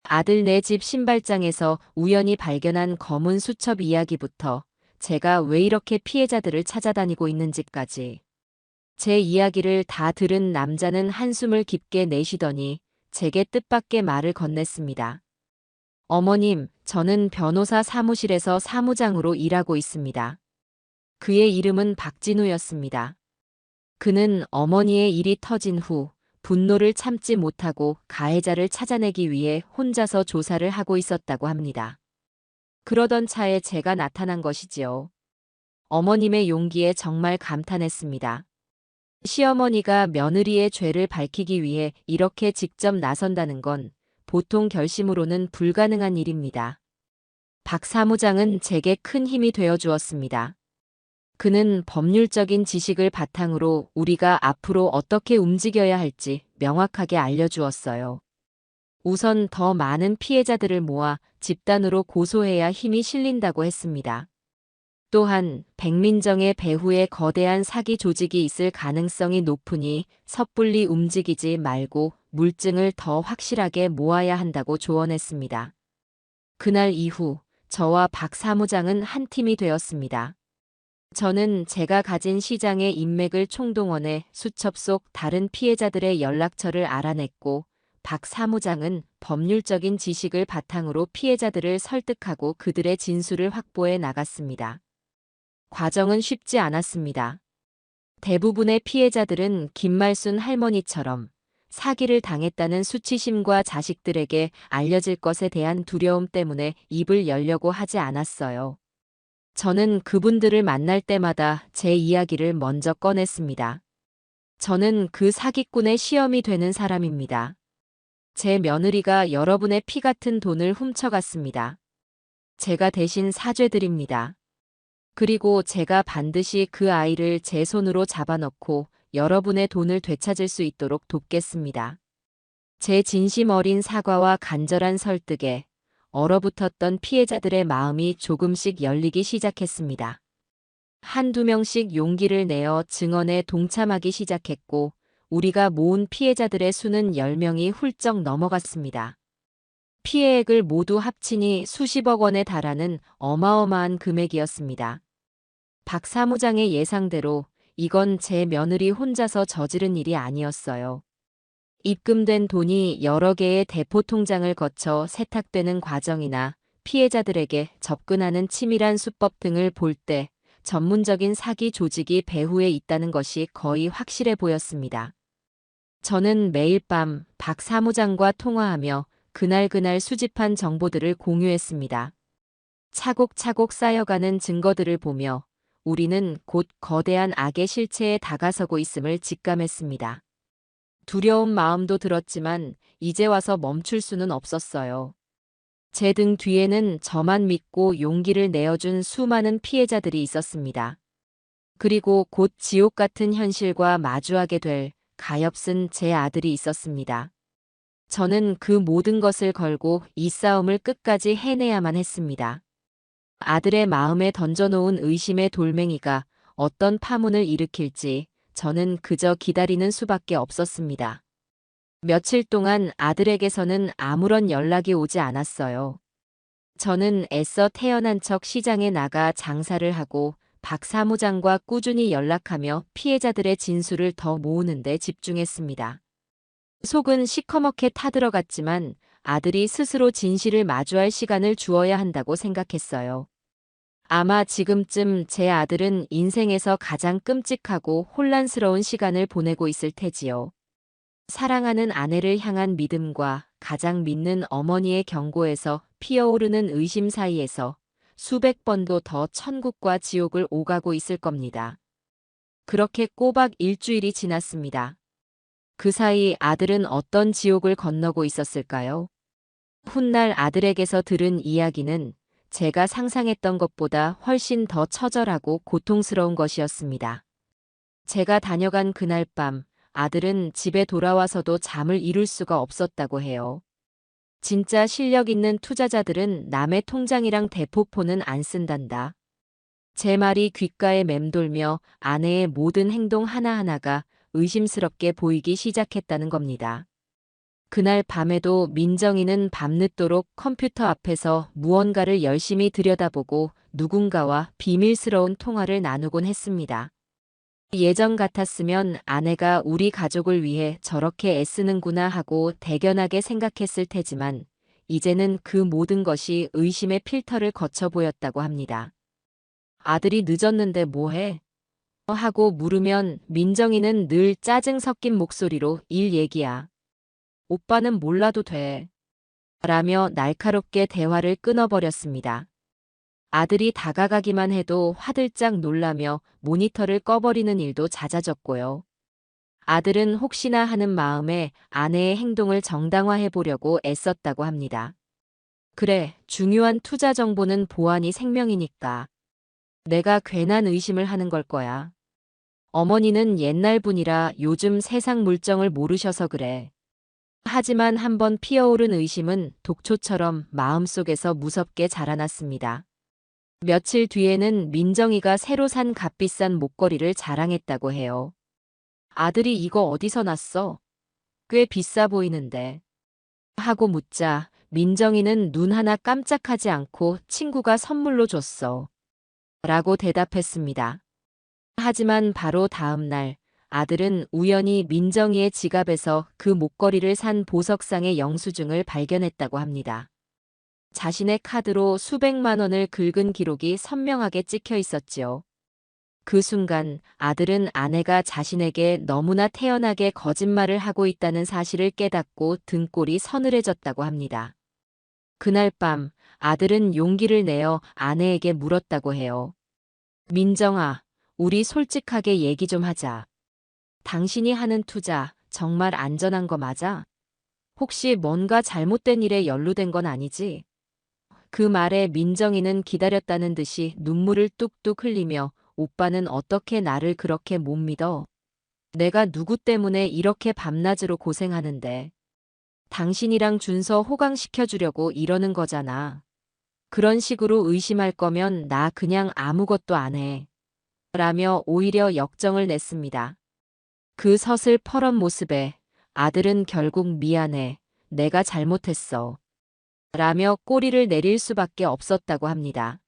아들 내 집 신발장에서 우연히 발견한 검은 수첩 이야기부터 제가 왜 이렇게 피해자들을 찾아다니고 있는지까지. 제 이야기를 다 들은 남자는 한숨을 깊게 내쉬더니 제게 뜻밖의 말을 건넸습니다. 어머님, 저는 변호사 사무실에서 사무장으로 일하고 있습니다. 그의 이름은 박진우였습니다. 그는 어머니의 일이 터진 후 분노를 참지 못하고 가해자를 찾아내기 위해 혼자서 조사를 하고 있었다고 합니다. 그러던 차에 제가 나타난 것이지요. 어머님의 용기에 정말 감탄했습니다. 시어머니가 며느리의 죄를 밝히기 위해 이렇게 직접 나선다는 건 보통 결심으로는 불가능한 일입니다. 박 사무장은 제게 큰 힘이 되어 주었습니다. 그는 법률적인 지식을 바탕으로 우리가 앞으로 어떻게 움직여야 할지 명확하게 알려주었어요. 우선 더 많은 피해자들을 모아 집단으로 고소해야 힘이 실린다고 했습니다. 또한 백민정의 배후에 거대한 사기 조직이 있을 가능성이 높으니 섣불리 움직이지 말고 물증을 더 확실하게 모아야 한다고 조언했습니다. 그날 이후 저와 박 사무장은 한 팀이 되었습니다. 저는 제가 가진 시장의 인맥을 총동원해 수첩 속 다른 피해자들의 연락처를 알아냈고 박 사무장은 법률적인 지식을 바탕으로 피해자들을 설득하고 그들의 진술을 확보해 나갔습니다. 과정은 쉽지 않았습니다. 대부분의 피해자들은 김말순 할머니처럼 사기를 당했다는 수치심과 자식들에게 알려질 것에 대한 두려움 때문에 입을 열려고 하지 않았어요. 저는 그분들을 만날 때마다 제 이야기를 먼저 꺼냈습니다. 저는 그 사기꾼의 시험이 되는 사람입니다. 제 며느리가 여러분의 피 같은 돈을 훔쳐갔습니다. 제가 대신 사죄드립니다. 그리고 제가 반드시 그 아이를 제 손으로 잡아넣고 여러분의 돈을 되찾을 수 있도록 돕겠습니다. 제 진심 어린 사과와 간절한 설득에 얼어붙었던 피해자들의 마음이 조금씩 열리기 시작했습니다. 한두 명씩 용기를 내어 증언에 동참하기 시작했고 우리가 모은 피해자들의 수는 10명이 훌쩍 넘어갔습니다. 피해액을 모두 합치니 수십억 원에 달하는 어마어마한 금액이었습니다. 박 사무장의 예상대로 이건 제 며느리 혼자서 저지른 일이 아니었어요. 입금된 돈이 여러 개의 대포 통장을 거쳐 세탁되는 과정이나 피해자들에게 접근하는 치밀한 수법 등을 볼 때 전문적인 사기 조직이 배후에 있다는 것이 거의 확실해 보였습니다. 저는 매일 밤 박 사무장과 통화하며 그날 수집한 정보들을 공유했습니다. 차곡차곡 쌓여가는 증거들을 보며 우리는 곧 거대한 악의 실체에 다가서고 있음을 직감했습니다. 두려운 마음도 들었지만 이제 와서 멈출 수는 없었어요. 제 등 뒤에는 저만 믿고 용기를 내어준 수많은 피해자들이 있었습니다. 그리고 곧 지옥 같은 현실과 마주하게 될 가엾은 제 아들이 있었습니다. 저는 그 모든 것을 걸고 이 싸움을 끝까지 해내야만 했습니다. 아들의 마음에 던져놓은 의심의 돌멩이가 어떤 파문을 일으킬지 저는 그저 기다리는 수밖에 없었습니다. 며칠 동안 아들에게서는 아무런 연락이 오지 않았어요. 저는 애써 태어난 척 시장에 나가 장사를 하고 박 사무장과 꾸준히 연락하며 피해자들의 진술을 더 모으는 데 집중했습니다. 속은 시커멓게 타들어갔지만 아들이 스스로 진실을 마주할 시간을 주어야 한다고 생각했어요. 아마 지금쯤 제 아들은 인생에서 가장 끔찍하고 혼란스러운 시간을 보내고 있을 테지요. 사랑하는 아내를 향한 믿음과 가장 믿는 어머니의 경고에서 피어오르는 의심 사이에서 수백 번도 더 천국과 지옥을 오가고 있을 겁니다. 그렇게 꼬박 일주일이 지났습니다. 그 사이 아들은 어떤 지옥을 건너고 있었을까요? 훗날 아들에게서 들은 이야기는 제가 상상했던 것보다 훨씬 더 처절하고 고통스러운 것이었습니다. 제가 다녀간 그날 밤 아들은 집에 돌아와서도 잠을 이룰 수가 없었다고 해요. 진짜 실력 있는 투자자들은 남의 통장이랑 대포폰은 안 쓴단다. 제 말이 귓가에 맴돌며 아내의 모든 행동 하나하나가 의심스럽게 보이기 시작했다는 겁니다. 그날 밤에도 민정이는 밤늦도록 컴퓨터 앞에서 무언가를 열심히 들여다보고 누군가와 비밀스러운 통화를 나누곤 했습니다. 예전 같았으면 아내가 우리 가족을 위해 저렇게 애쓰는구나 하고 대견하게 생각했을 테지만 이제는 그 모든 것이 의심의 필터를 거쳐 보였다고 합니다. 아들이 늦었는데 뭐해? 하고 물으면 민정이는 늘 짜증 섞인 목소리로 일 얘기야. 오빠는 몰라도 돼. 라며 날카롭게 대화를 끊어버렸습니다. 아들이 다가가기만 해도 화들짝 놀라며 모니터를 꺼버리는 일도 잦아졌고요. 아들은 혹시나 하는 마음에 아내의 행동을 정당화해 보려고 애썼다고 합니다. 그래, 중요한 투자 정보는 보안이 생명이니까. 내가 괜한 의심을 하는 걸 거야. 어머니는 옛날 분이라 요즘 세상 물정을 모르셔서 그래. 하지만 한번 피어오른 의심은 독초처럼 마음속에서 무섭게 자라났습니다. 며칠 뒤에는 민정이가 새로 산 값비싼 목걸이를 자랑했다고 해요. 아들이 이거 어디서 났어? 꽤 비싸 보이는데. 하고 묻자 민정이는 눈 하나 깜짝하지 않고 친구가 선물로 줬어. 라고 대답했습니다. 하지만 바로 다음 날 아들은 우연히 민정이의 지갑에서 그 목걸이를 산 보석상의 영수증을 발견했다고 합니다. 자신의 카드로 수백만 원을 긁은 기록이 선명하게 찍혀 있었지요. 그 순간 아들은 아내가 자신에게 너무나 태연하게 거짓말을 하고 있다는 사실을 깨닫고 등골이 서늘해졌다고 합니다. 그날 밤 아들은 용기를 내어 아내에게 물었다고 해요. 민정아, 우리 솔직하게 얘기 좀 하자. 당신이 하는 투자 정말 안전한 거 맞아? 혹시 뭔가 잘못된 일에 연루된 건 아니지? 그 말에 민정이는 기다렸다는 듯이 눈물을 뚝뚝 흘리며 오빠는 어떻게 나를 그렇게 못 믿어? 내가 누구 때문에 이렇게 밤낮으로 고생하는데. 당신이랑 준서 호강시켜주려고 이러는 거잖아. 그런 식으로 의심할 거면 나 그냥 아무것도 안 해. 라며 오히려 역정을 냈습니다. 그 서슬퍼런 모습에 아들은 결국 미안해. 내가 잘못했어. 라며 꼬리를 내릴 수밖에 없었다고 합니다.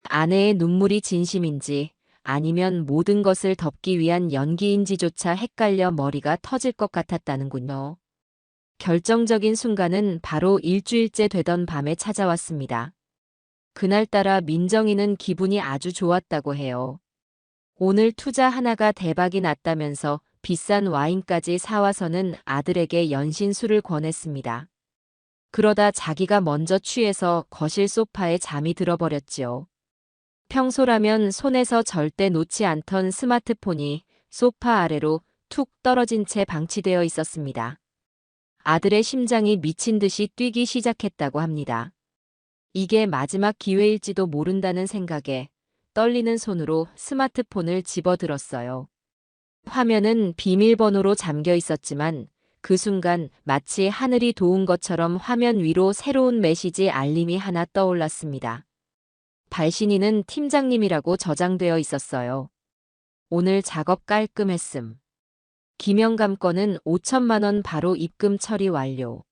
아내의 눈물이 진심인지 아니면 모든 것을 덮기 위한 연기인지조차 헷갈려 머리가 터질 것 같았다는군요. 결정적인 순간은 바로 일주일째 되던 밤에 찾아왔습니다. 그날따라 민정이는 기분이 아주 좋았다고 해요. 오늘 투자 하나가 대박이 났다면서 비싼 와인까지 사와서는 아들에게 연신술을 권했습니다. 그러다 자기가 먼저 취해서 거실 소파에 잠이 들어버렸지요. 평소라면 손에서 절대 놓지 않던 스마트폰이 소파 아래로 툭 떨어진 채 방치되어 있었습니다. 아들의 심장이 미친 듯이 뛰기 시작했다고 합니다. 이게 마지막 기회일지도 모른다는 생각에 떨리는 손으로 스마트폰을 집어들었어요. 화면은 비밀번호로 잠겨 있었지만 그 순간 마치 하늘이 도운 것처럼 화면 위로 새로운 메시지 알림이 하나 떠올랐습니다. 발신인은 팀장님이라고 저장되어 있었어요. 오늘 작업 깔끔했음. 김영감 건은 5천만 원 바로 입금 처리 완료.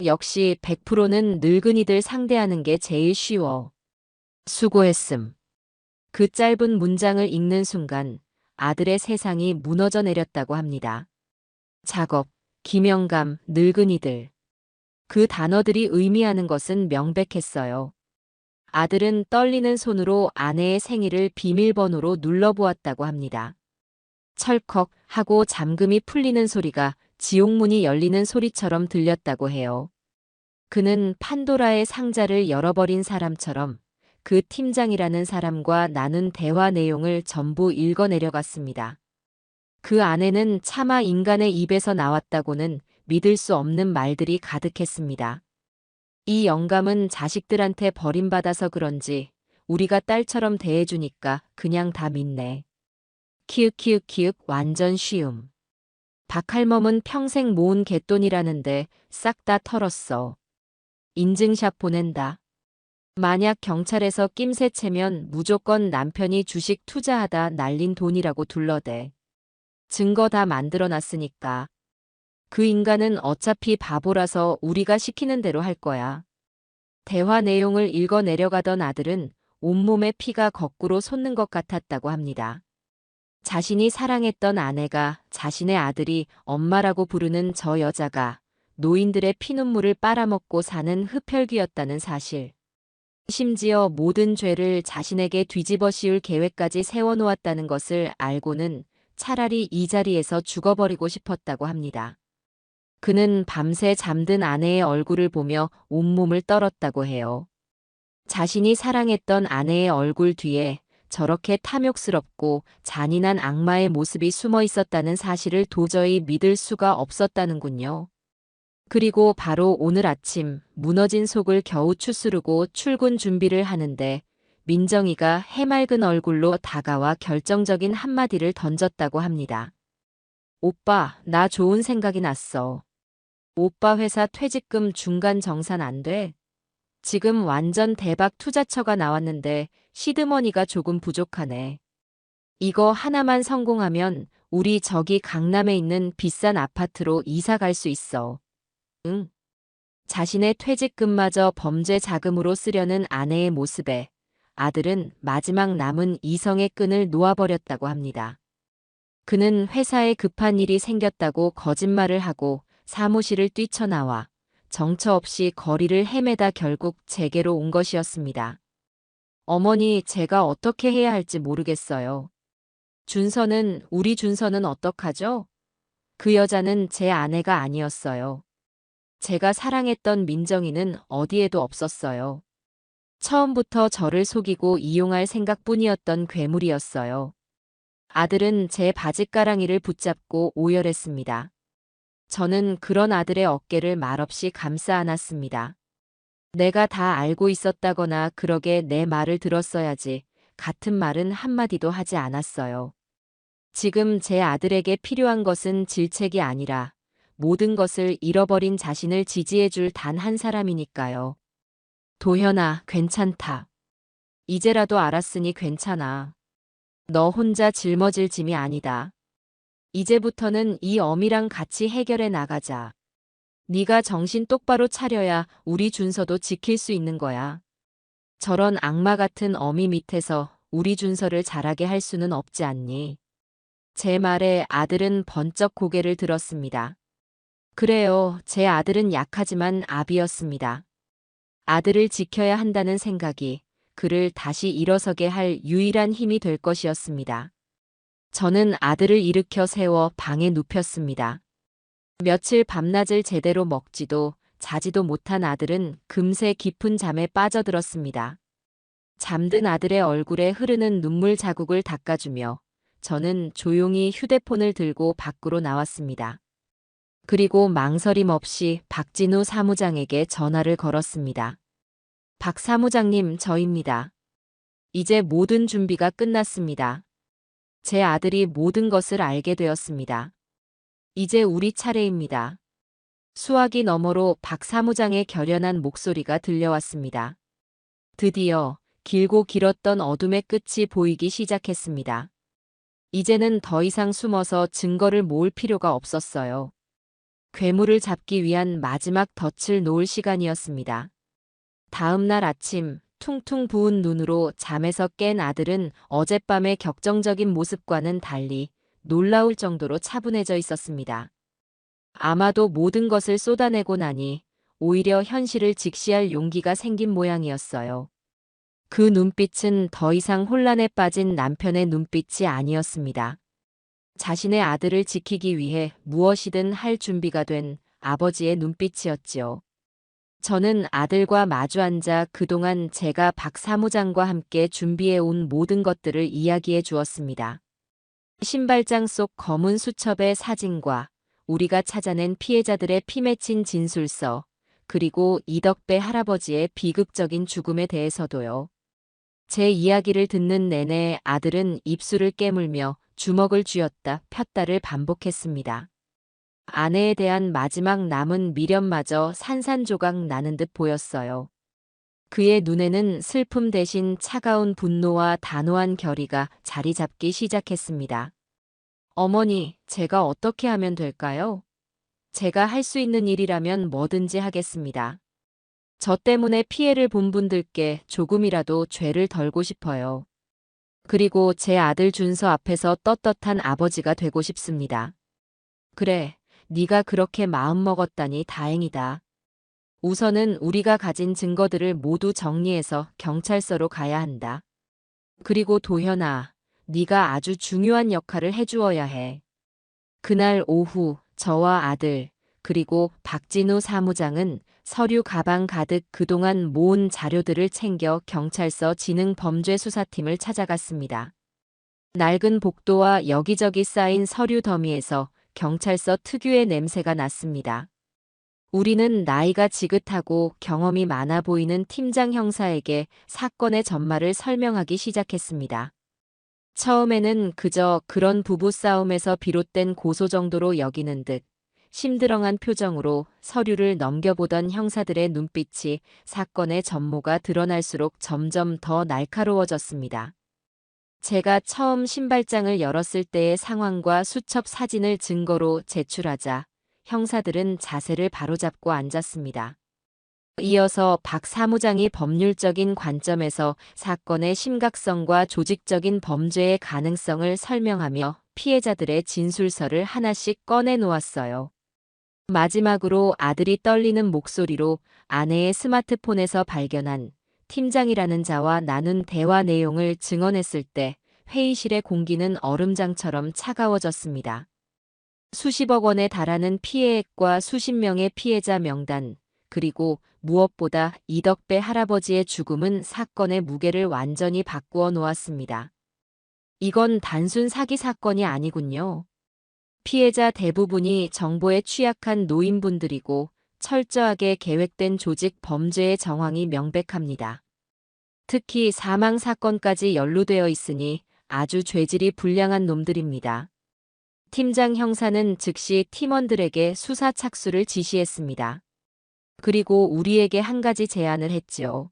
역시 100%는 늙은이들 상대하는 게 제일 쉬워. 수고했음. 그 짧은 문장을 읽는 순간 아들의 세상이 무너져 내렸다고 합니다. 작업, 김영감, 늙은이들. 그 단어들이 의미하는 것은 명백했어요. 아들은 떨리는 손으로 아내의 생일을 비밀번호로 눌러보았다고 합니다. 철컥 하고 잠금이 풀리는 소리가 지옥문이 열리는 소리처럼 들렸다고 해요. 그는 판도라의 상자를 열어버린 사람처럼 그 팀장이라는 사람과 나눈 대화 내용을 전부 읽어내려갔습니다. 그 안에는 차마 인간의 입에서 나왔다고는 믿을 수 없는 말들이 가득했습니다. 이 영감은 자식들한테 버림받아서 그런지 우리가 딸처럼 대해주니까 그냥 다 믿네. 키읔키읔키읔 완전 쉬움. 박할멈은 평생 모은 갯돈이라는데 싹 다 털었어. 인증샷 보낸다. 만약 경찰에서 낌새 채면 무조건 남편이 주식 투자하다 날린 돈이라고 둘러대. 증거 다 만들어놨으니까. 그 인간은 어차피 바보라서 우리가 시키는 대로 할 거야. 대화 내용을 읽어 내려가던 아들은 온몸에 피가 거꾸로 솟는 것 같았다고 합니다. 자신이 사랑했던 아내가 자신의 아들이 엄마라고 부르는 저 여자가 노인들의 피눈물을 빨아먹고 사는 흡혈귀였다는 사실. 심지어 모든 죄를 자신에게 뒤집어 씌울 계획까지 세워놓았다는 것을 알고는 차라리 이 자리에서 죽어버리고 싶었다고 합니다. 그는 밤새 잠든 아내의 얼굴을 보며 온몸을 떨었다고 해요. 자신이 사랑했던 아내의 얼굴 뒤에 저렇게 탐욕스럽고 잔인한 악마의 모습이 숨어 있었다는 사실을 도저히 믿을 수가 없었다는군요. 그리고 바로 오늘 아침 무너진 속을 겨우 추스르고 출근 준비를 하는데 민정이가 해맑은 얼굴로 다가와 결정적인 한마디를 던졌다고 합니다. 오빠, 나 좋은 생각이 났어. 오빠 회사 퇴직금 중간 정산 안 돼? 지금 완전 대박 투자처가 나왔는데 시드머니가 조금 부족하네. 이거 하나만 성공하면 우리 저기 강남에 있는 비싼 아파트로 이사 갈 수 있어. 응. 자신의 퇴직금마저 범죄 자금으로 쓰려는 아내의 모습에 아들은 마지막 남은 이성의 끈을 놓아버렸다고 합니다. 그는 회사에 급한 일이 생겼다고 거짓말을 하고 사무실을 뛰쳐나와 정처 없이 거리를 헤매다 결국 제게로 온 것이었습니다. 어머니, 제가 어떻게 해야 할지 모르겠어요. 우리 준서는 어떡하죠? 그 여자는 제 아내가 아니었어요. 제가 사랑했던 민정이는 어디에도 없었어요. 처음부터 저를 속이고 이용할 생각뿐이었던 괴물이었어요. 아들은 제 바짓가랑이를 붙잡고 오열했습니다. 저는 그런 아들의 어깨를 말없이 감싸 안았습니다. 내가 다 알고 있었다거나 그러게 내 말을 들었어야지 같은 말은 한마디도 하지 않았어요. 지금 제 아들에게 필요한 것은 질책이 아니라 모든 것을 잃어버린 자신을 지지해줄 단 한 사람이니까요. 도현아, 괜찮다. 이제라도 알았으니 괜찮아. 너 혼자 짊어질 짐이 아니다. 이제부터는 이 어미랑 같이 해결해 나가자. 네가 정신 똑바로 차려야 우리 준서도 지킬 수 있는 거야. 저런 악마 같은 어미 밑에서 우리 준서를 자라게 할 수는 없지 않니? 제 말에 아들은 번쩍 고개를 들었습니다. 그래요, 제 아들은 약하지만 아비였습니다. 아들을 지켜야 한다는 생각이 그를 다시 일어서게 할 유일한 힘이 될 것이었습니다. 저는 아들을 일으켜 세워 방에 눕혔습니다. 며칠 밤낮을 제대로 먹지도 자지도 못한 아들은 금세 깊은 잠에 빠져들었습니다. 잠든 아들의 얼굴에 흐르는 눈물 자국을 닦아주며 저는 조용히 휴대폰을 들고 밖으로 나왔습니다. 그리고 망설임 없이 박진우 사무장에게 전화를 걸었습니다. 박 사무장님, 저입니다. 이제 모든 준비가 끝났습니다. 제 아들이 모든 것을 알게 되었습니다. 이제 우리 차례입니다. 수화기 너머로 박 사무장의 결연한 목소리가 들려왔습니다. 드디어 길고 길었던 어둠의 끝이 보이기 시작했습니다. 이제는 더 이상 숨어서 증거를 모을 필요가 없었어요. 괴물을 잡기 위한 마지막 덫을 놓을 시간이었습니다. 다음 날 아침, 퉁퉁 부은 눈으로 잠에서 깬 아들은 어젯밤의 격정적인 모습과는 달리 놀라울 정도로 차분해져 있었습니다. 아마도 모든 것을 쏟아내고 나니 오히려 현실을 직시할 용기가 생긴 모양이었어요. 그 눈빛은 더 이상 혼란에 빠진 남편의 눈빛이 아니었습니다. 자신의 아들을 지키기 위해 무엇이든 할 준비가 된 아버지의 눈빛이었지요. 저는 아들과 마주 앉아 그동안 제가 박 사무장과 함께 준비해온 모든 것들을 이야기해 주었습니다. 신발장 속 검은 수첩의 사진과 우리가 찾아낸 피해자들의 피 맺힌 진술서, 그리고 이덕배 할아버지의 비극적인 죽음에 대해서도요. 제 이야기를 듣는 내내 아들은 입술을 깨물며 주먹을 쥐었다 폈다를 반복했습니다. 아내에 대한 마지막 남은 미련마저 산산조각 나는 듯 보였어요. 그의 눈에는 슬픔 대신 차가운 분노와 단호한 결의가 자리 잡기 시작했습니다. 어머니, 제가 어떻게 하면 될까요? 제가 할 수 있는 일이라면 뭐든지 하겠습니다. 저 때문에 피해를 본 분들께 조금이라도 죄를 덜고 싶어요. 그리고 제 아들 준서 앞에서 떳떳한 아버지가 되고 싶습니다. 그래, 네가 그렇게 마음먹었다니 다행이다. 우선은 우리가 가진 증거들을 모두 정리해서 경찰서로 가야 한다. 그리고 도현아, 네가 아주 중요한 역할을 해주어야 해. 그날 오후 저와 아들, 그리고 박진우 사무장은 서류 가방 가득 그동안 모은 자료들을 챙겨 경찰서 지능범죄수사팀을 찾아갔습니다. 낡은 복도와 여기저기 쌓인 서류 더미에서 경찰서 특유의 냄새가 났습니다. 우리는 나이가 지긋하고 경험이 많아 보이는 팀장 형사에게 사건의 전말을 설명하기 시작했습니다. 처음에는 그저 그런 부부싸움에서 비롯된 고소 정도로 여기는 듯 심드렁한 표정으로 서류를 넘겨보던 형사들의 눈빛이 사건의 전모가 드러날수록 점점 더 날카로워졌습니다. 제가 처음 신발장을 열었을 때의 상황과 수첩 사진을 증거로 제출하자 형사들은 자세를 바로잡고 앉았습니다. 이어서 박 사무장이 법률적인 관점에서 사건의 심각성과 조직적인 범죄의 가능성을 설명하며 피해자들의 진술서를 하나씩 꺼내 놓았어요. 마지막으로 아들이 떨리는 목소리로 아내의 스마트폰에서 발견한 팀장이라는 자와 나눈 대화 내용을 증언했을 때 회의실의 공기는 얼음장처럼 차가워졌습니다. 수십억 원에 달하는 피해액과 수십 명의 피해자 명단, 그리고 무엇보다 이덕배 할아버지의 죽음은 사건의 무게를 완전히 바꾸어 놓았습니다. 이건 단순 사기 사건이 아니군요. 피해자 대부분이 정보에 취약한 노인분들이고 철저하게 계획된 조직 범죄의 정황이 명백합니다. 특히 사망 사건까지 연루되어 있으니 아주 죄질이 불량한 놈들입니다. 팀장 형사는 즉시 팀원들에게 수사 착수를 지시했습니다. 그리고 우리에게 한 가지 제안을 했지요.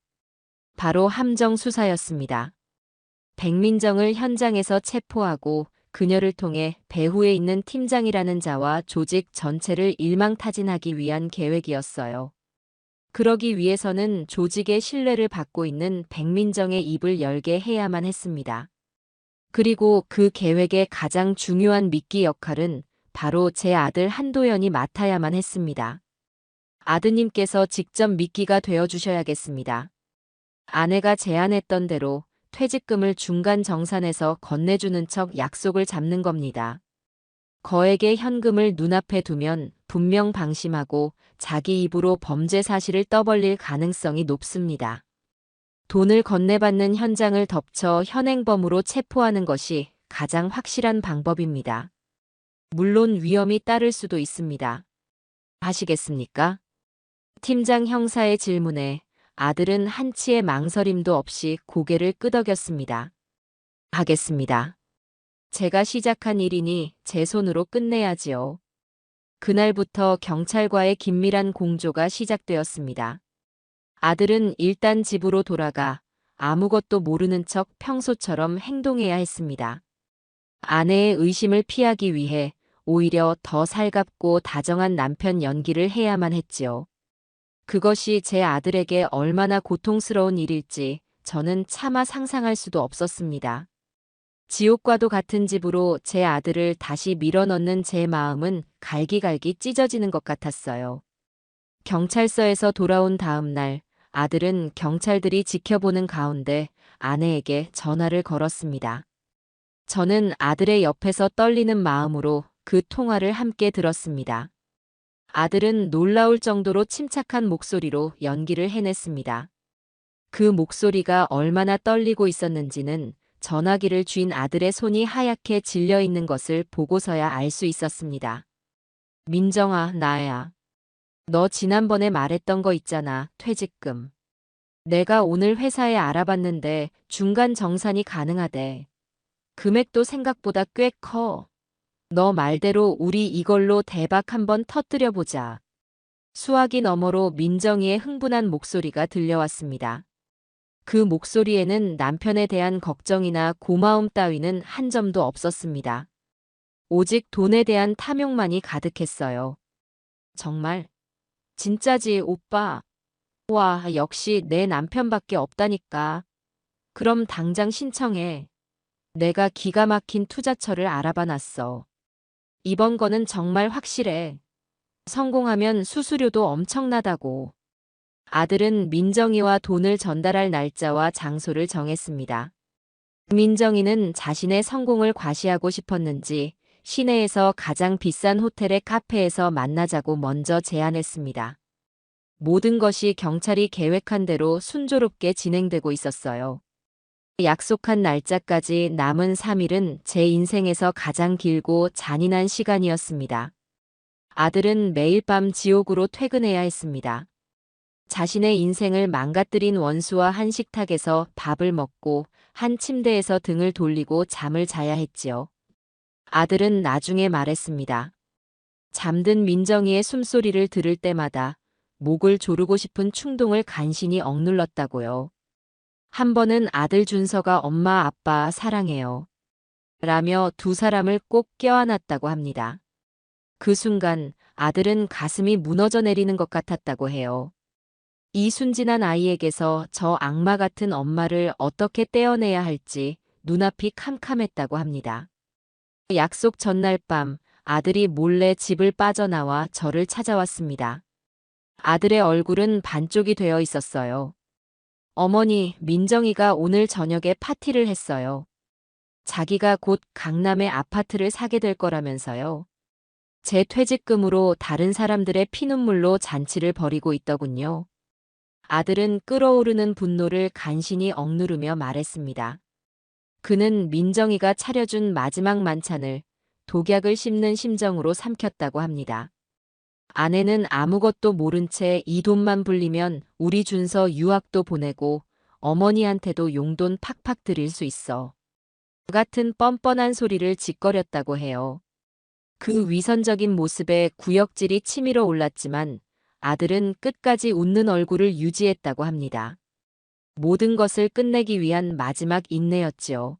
바로 함정 수사였습니다. 백민정을 현장에서 체포하고 그녀를 통해 배후에 있는 팀장이라는 자와 조직 전체를 일망타진하기 위한 계획이었어요. 그러기 위해서는 조직의 신뢰를 받고 있는 백민정의 입을 열게 해야만 했습니다. 그리고 그 계획의 가장 중요한 미끼 역할은 바로 제 아들 한도연이 맡아야만 했습니다. 아드님께서 직접 미끼가 되어주셔야겠습니다. 아내가 제안했던 대로 퇴직금을 중간 정산해서 건네주는 척 약속을 잡는 겁니다. 거액의 현금을 눈앞에 두면 분명 방심하고 자기 입으로 범죄 사실을 떠벌릴 가능성이 높습니다. 돈을 건네받는 현장을 덮쳐 현행범으로 체포하는 것이 가장 확실한 방법입니다. 물론 위험이 따를 수도 있습니다. 하시겠습니까? 팀장 형사의 질문에 아들은 한치의 망설임도 없이 고개를 끄덕였습니다. 하겠습니다. 제가 시작한 일이니 제 손으로 끝내야지요. 그날부터 경찰과의 긴밀한 공조가 시작되었습니다. 아들은 일단 집으로 돌아가 아무것도 모르는 척 평소처럼 행동해야 했습니다. 아내의 의심을 피하기 위해 오히려 더 살갑고 다정한 남편 연기를 해야만 했지요. 그것이 제 아들에게 얼마나 고통스러운 일일지 저는 차마 상상할 수도 없었습니다. 지옥과도 같은 집으로 제 아들을 다시 밀어넣는 제 마음은 갈기갈기 찢어지는 것 같았어요. 경찰서에서 돌아온 다음 날, 아들은 경찰들이 지켜보는 가운데 아내에게 전화를 걸었습니다. 저는 아들의 옆에서 떨리는 마음으로 그 통화를 함께 들었습니다. 아들은 놀라울 정도로 침착한 목소리로 연기를 해냈습니다. 그 목소리가 얼마나 떨리고 있었는지는 전화기를 쥔 아들의 손이 하얗게 질려 있는 것을 보고서야 알 수 있었습니다. 민정아, 나야. 너 지난번에 말했던 거 있잖아, 퇴직금. 내가 오늘 회사에 알아봤는데 중간 정산이 가능하대. 금액도 생각보다 꽤 커. 너 말대로 우리 이걸로 대박 한번 터뜨려 보자. 수화기 너머로 민정이의 흥분한 목소리가 들려왔습니다. 그 목소리에는 남편에 대한 걱정이나 고마움 따위는 한 점도 없었습니다. 오직 돈에 대한 탐욕만이 가득했어요. 정말? 진짜지, 오빠. 와, 역시 내 남편밖에 없다니까. 그럼 당장 신청해. 내가 기가 막힌 투자처를 알아봐 놨어. 이번 거는 정말 확실해. 성공하면 수수료도 엄청나다고. 아들은 민정이와 돈을 전달할 날짜와 장소를 정했습니다. 민정이는 자신의 성공을 과시하고 싶었는지 시내에서 가장 비싼 호텔의 카페에서 만나자고 먼저 제안했습니다. 모든 것이 경찰이 계획한 대로 순조롭게 진행되고 있었어요. 약속한 날짜까지 남은 3일은 제 인생에서 가장 길고 잔인한 시간이었습니다. 아들은 매일 밤 지옥으로 퇴근해야 했습니다. 자신의 인생을 망가뜨린 원수와 한 식탁에서 밥을 먹고 한 침대에서 등을 돌리고 잠을 자야 했지요. 아들은 나중에 말했습니다. 잠든 민정이의 숨소리를 들을 때마다 목을 조르고 싶은 충동을 간신히 억눌렀다고요. 한 번은 아들 준서가 엄마 아빠 사랑해요. 라며 두 사람을 꼭 껴안았다고 합니다. 그 순간 아들은 가슴이 무너져 내리는 것 같았다고 해요. 이 순진한 아이에게서 저 악마 같은 엄마를 어떻게 떼어내야 할지 눈앞이 캄캄했다고 합니다. 약속 전날 밤 아들이 몰래 집을 빠져나와 저를 찾아왔습니다. 아들의 얼굴은 반쪽이 되어 있었어요. 어머니, 민정이가 오늘 저녁에 파티를 했어요. 자기가 곧 강남에 아파트를 사게 될 거라면서요. 제 퇴직금으로 다른 사람들의 피눈물로 잔치를 벌이고 있더군요. 아들은 끓어오르는 분노를 간신히 억누르며 말했습니다. 그는 민정이가 차려준 마지막 만찬을 독약을 씹는 심정으로 삼켰다고 합니다. 아내는 아무것도 모른 채 이 돈만 불리면 우리 준서 유학도 보내고 어머니한테도 용돈 팍팍 드릴 수 있어. 그 같은 뻔뻔한 소리를 짓거렸다고 해요. 그 위선적인 모습에 구역질이 치밀어 올랐지만 아들은 끝까지 웃는 얼굴을 유지했다고 합니다. 모든 것을 끝내기 위한 마지막 인내였지요.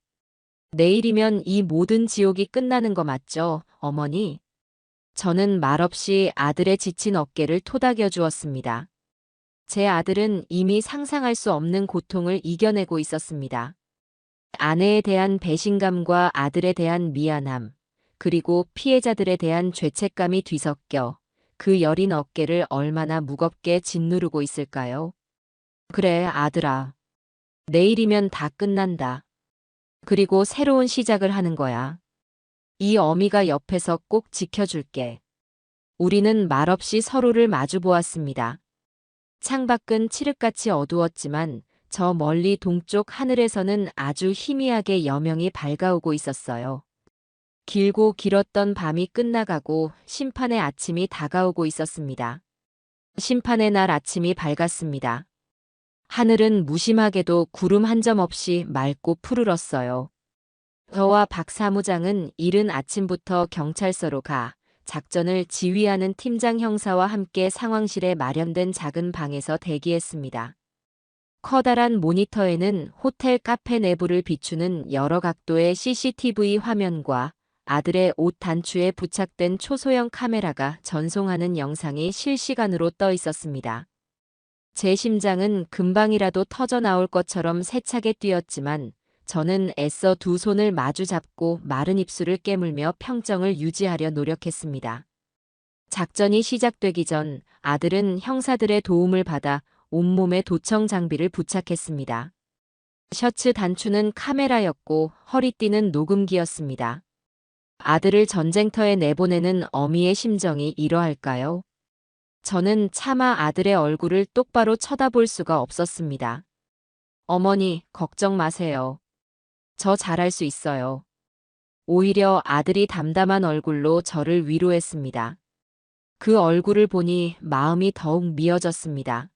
내일이면 이 모든 지옥이 끝나는 거 맞죠, 어머니? 저는 말없이 아들의 지친 어깨를 토닥여 주었습니다. 제 아들은 이미 상상할 수 없는 고통을 이겨내고 있었습니다. 아내에 대한 배신감과 아들에 대한 미안함, 그리고 피해자들에 대한 죄책감이 뒤섞여 그 여린 어깨를 얼마나 무겁게 짓누르고 있을까요? 그래, 아들아. 내일이면 다 끝난다. 그리고 새로운 시작을 하는 거야. 이 어미가 옆에서 꼭 지켜줄게. 우리는 말없이 서로를 마주 보았습니다. 창밖은 칠흑같이 어두웠지만 저 멀리 동쪽 하늘에서는 아주 희미하게 여명이 밝아오고 있었어요. 길고 길었던 밤이 끝나가고 심판의 아침이 다가오고 있었습니다. 심판의 날 아침이 밝았습니다. 하늘은 무심하게도 구름 한 점 없이 맑고 푸르렀어요. 저와 박 사무장은 이른 아침부터 경찰서로 가 작전을 지휘하는 팀장 형사와 함께 상황실에 마련된 작은 방에서 대기했습니다. 커다란 모니터에는 호텔 카페 내부를 비추는 여러 각도의 CCTV 화면과 아들의 옷 단추에 부착된 초소형 카메라가 전송하는 영상이 실시간으로 떠 있었습니다. 제 심장은 금방이라도 터져 나올 것처럼 세차게 뛰었지만 저는 애써 두 손을 마주 잡고 마른 입술을 깨물며 평정을 유지하려 노력했습니다. 작전이 시작되기 전 아들은 형사들의 도움을 받아 온몸에 도청 장비를 부착했습니다. 셔츠 단추는 카메라였고 허리띠는 녹음기였습니다. 아들을 전쟁터에 내보내는 어미의 심정이 이러할까요? 저는 차마 아들의 얼굴을 똑바로 쳐다볼 수가 없었습니다. 어머니, 걱정 마세요. 저 잘할 수 있어요. 오히려 아들이 담담한 얼굴로 저를 위로했습니다. 그 얼굴을 보니 마음이 더욱 미어졌습니다.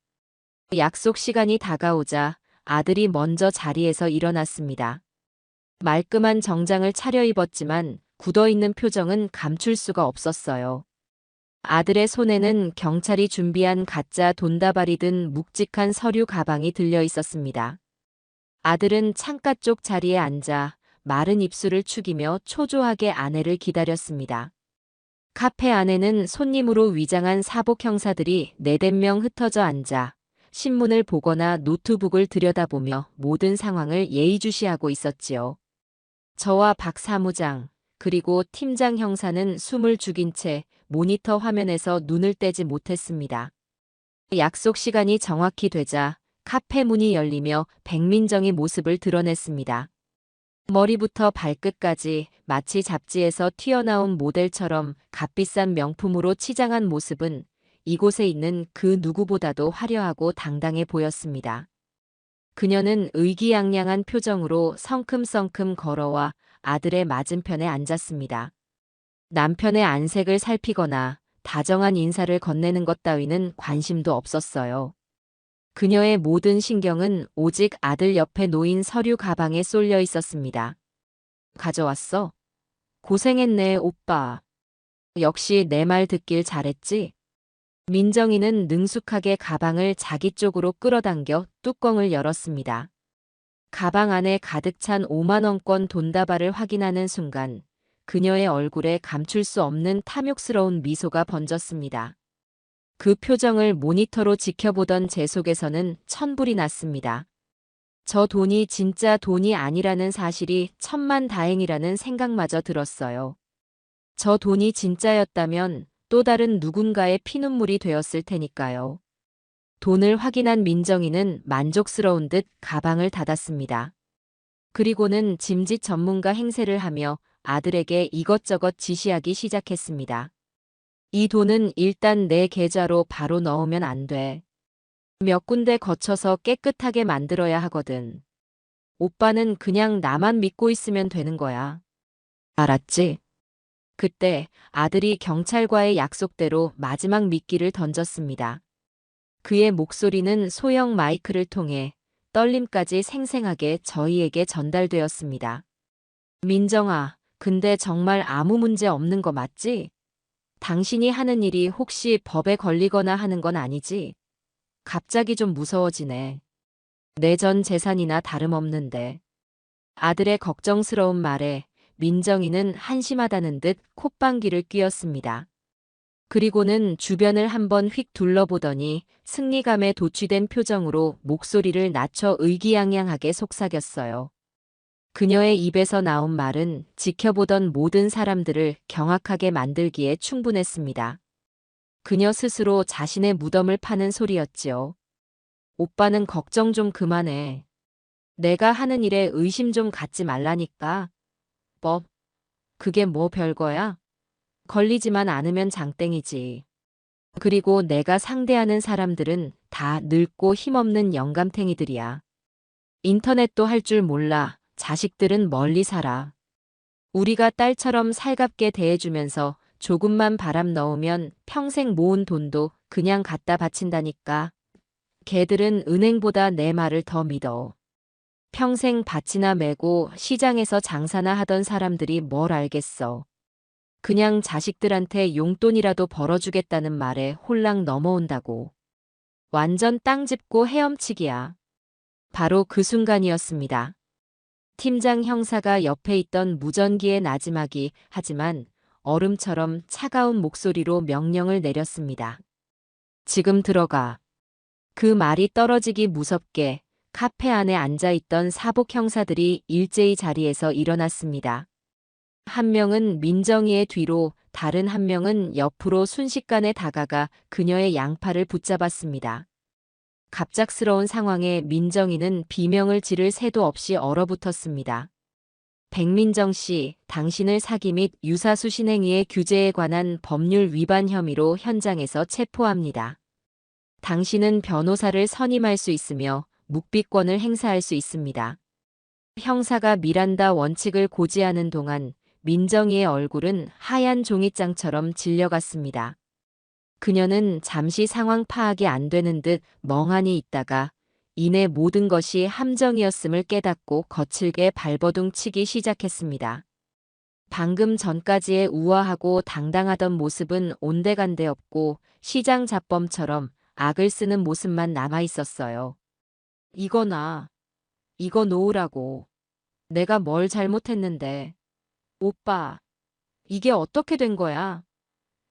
약속 시간이 다가오자 아들이 먼저 자리에서 일어났습니다. 말끔한 정장을 차려입었지만 굳어있는 표정은 감출 수가 없었어요. 아들의 손에는 경찰이 준비한 가짜 돈다발이 든 묵직한 서류 가방이 들려 있었습니다. 아들은 창가 쪽 자리에 앉아 마른 입술을 축이며 초조하게 아내를 기다렸습니다. 카페 안에는 손님으로 위장한 사복 형사들이 네댓 명 흩어져 앉아 신문을 보거나 노트북을 들여다보며 모든 상황을 예의주시하고 있었지요. 저와 박 사무장, 그리고 팀장 형사는 숨을 죽인 채 모니터 화면에서 눈을 떼지 못했습니다. 약속 시간이 정확히 되자 카페 문이 열리며 백민정이 모습을 드러냈습니다. 머리부터 발끝까지 마치 잡지에서 튀어나온 모델처럼 값비싼 명품으로 치장한 모습은 이곳에 있는 그 누구보다도 화려하고 당당해 보였습니다. 그녀는 의기양양한 표정으로 성큼성큼 걸어와 아들의 맞은편에 앉았습니다. 남편의 안색을 살피거나 다정한 인사를 건네는 것 따위는 관심도 없었어요. 그녀의 모든 신경은 오직 아들 옆에 놓인 서류 가방에 쏠려 있었습니다. 가져왔어? 고생했네, 오빠. 역시 내 말 듣길 잘했지? 민정이는 능숙하게 가방을 자기 쪽으로 끌어당겨 뚜껑을 열었습니다. 가방 안에 가득 찬 5만 원권 돈다발을 확인하는 순간 그녀의 얼굴에 감출 수 없는 탐욕스러운 미소가 번졌습니다. 그 표정을 모니터로 지켜보던 제 속에서는 천불이 났습니다. 저 돈이 진짜 돈이 아니라는 사실이 천만다행이라는 생각마저 들었어요. 저 돈이 진짜였다면 또 다른 누군가의 피눈물이 되었을 테니까요. 돈을 확인한 민정이는 만족스러운 듯 가방을 닫았습니다. 그리고는 짐짓 전문가 행세를 하며 아들에게 이것저것 지시하기 시작했습니다. 이 돈은 일단 내 계좌로 바로 넣으면 안 돼. 몇 군데 거쳐서 깨끗하게 만들어야 하거든. 오빠는 그냥 나만 믿고 있으면 되는 거야. 알았지? 그때 아들이 경찰과의 약속대로 마지막 미끼를 던졌습니다. 그의 목소리는 소형 마이크를 통해 떨림까지 생생하게 저희에게 전달되었습니다. 민정아, 근데 정말 아무 문제 없는 거 맞지? 당신이 하는 일이 혹시 법에 걸리거나 하는 건 아니지? 갑자기 좀 무서워지네. 내 전 재산이나 다름없는데. 아들의 걱정스러운 말에 민정이는 한심하다는 듯 콧방귀를 뀌었습니다. 그리고는 주변을 한번 휙 둘러보더니 승리감에 도취된 표정으로 목소리를 낮춰 의기양양하게 속삭였어요. 그녀의 입에서 나온 말은 지켜보던 모든 사람들을 경악하게 만들기에 충분했습니다. 그녀 스스로 자신의 무덤을 파는 소리였지요. 오빠는 걱정 좀 그만해. 내가 하는 일에 의심 좀 갖지 말라니까. 뭐, 그게 뭐 별거야? 걸리지만 않으면 장땡이지. 그리고 내가 상대하는 사람들은 다 늙고 힘없는 영감탱이들이야. 인터넷도 할 줄 몰라. 자식들은 멀리 살아. 우리가 딸처럼 살갑게 대해주면서 조금만 바람 넣으면 평생 모은 돈도 그냥 갖다 바친다니까. 걔들은 은행보다 내 말을 더 믿어. 평생 밭이나 메고 시장에서 장사나 하던 사람들이 뭘 알겠어. 그냥 자식들한테 용돈이라도 벌어주겠다는 말에 홀랑 넘어온다고. 완전 땅 짚고 헤엄치기야. 바로 그 순간이었습니다. 팀장 형사가 옆에 있던 무전기에 나지막이 하지만 얼음처럼 차가운 목소리로 명령을 내렸습니다. 지금 들어가. 그 말이 떨어지기 무섭게 카페 안에 앉아있던 사복 형사들이 일제히 자리에서 일어났습니다. 한 명은 민정이의 뒤로, 다른 한 명은 옆으로 순식간에 다가가 그녀의 양팔을 붙잡았습니다. 갑작스러운 상황에 민정이는 비명을 지를 새도 없이 얼어붙었습니다. 백민정 씨, 당신을 사기 및 유사수신 행위의 규제에 관한 법률 위반 혐의로 현장에서 체포합니다. 당신은 변호사를 선임할 수 있으며 묵비권을 행사할 수 있습니다. 형사가 미란다 원칙을 고지하는 동안 민정이의 얼굴은 하얀 종이장처럼 질려갔습니다. 그녀는 잠시 상황 파악이 안 되는 듯 멍하니 있다가 이내 모든 것이 함정이었음을 깨닫고 거칠게 발버둥 치기 시작했습니다. 방금 전까지의 우아하고 당당하던 모습은 온데간데 없고 시장 잡범처럼 악을 쓰는 모습만 남아 있었어요. 이거 이거 놓으라고. 내가 뭘 잘못했는데. 오빠, 이게 어떻게 된 거야?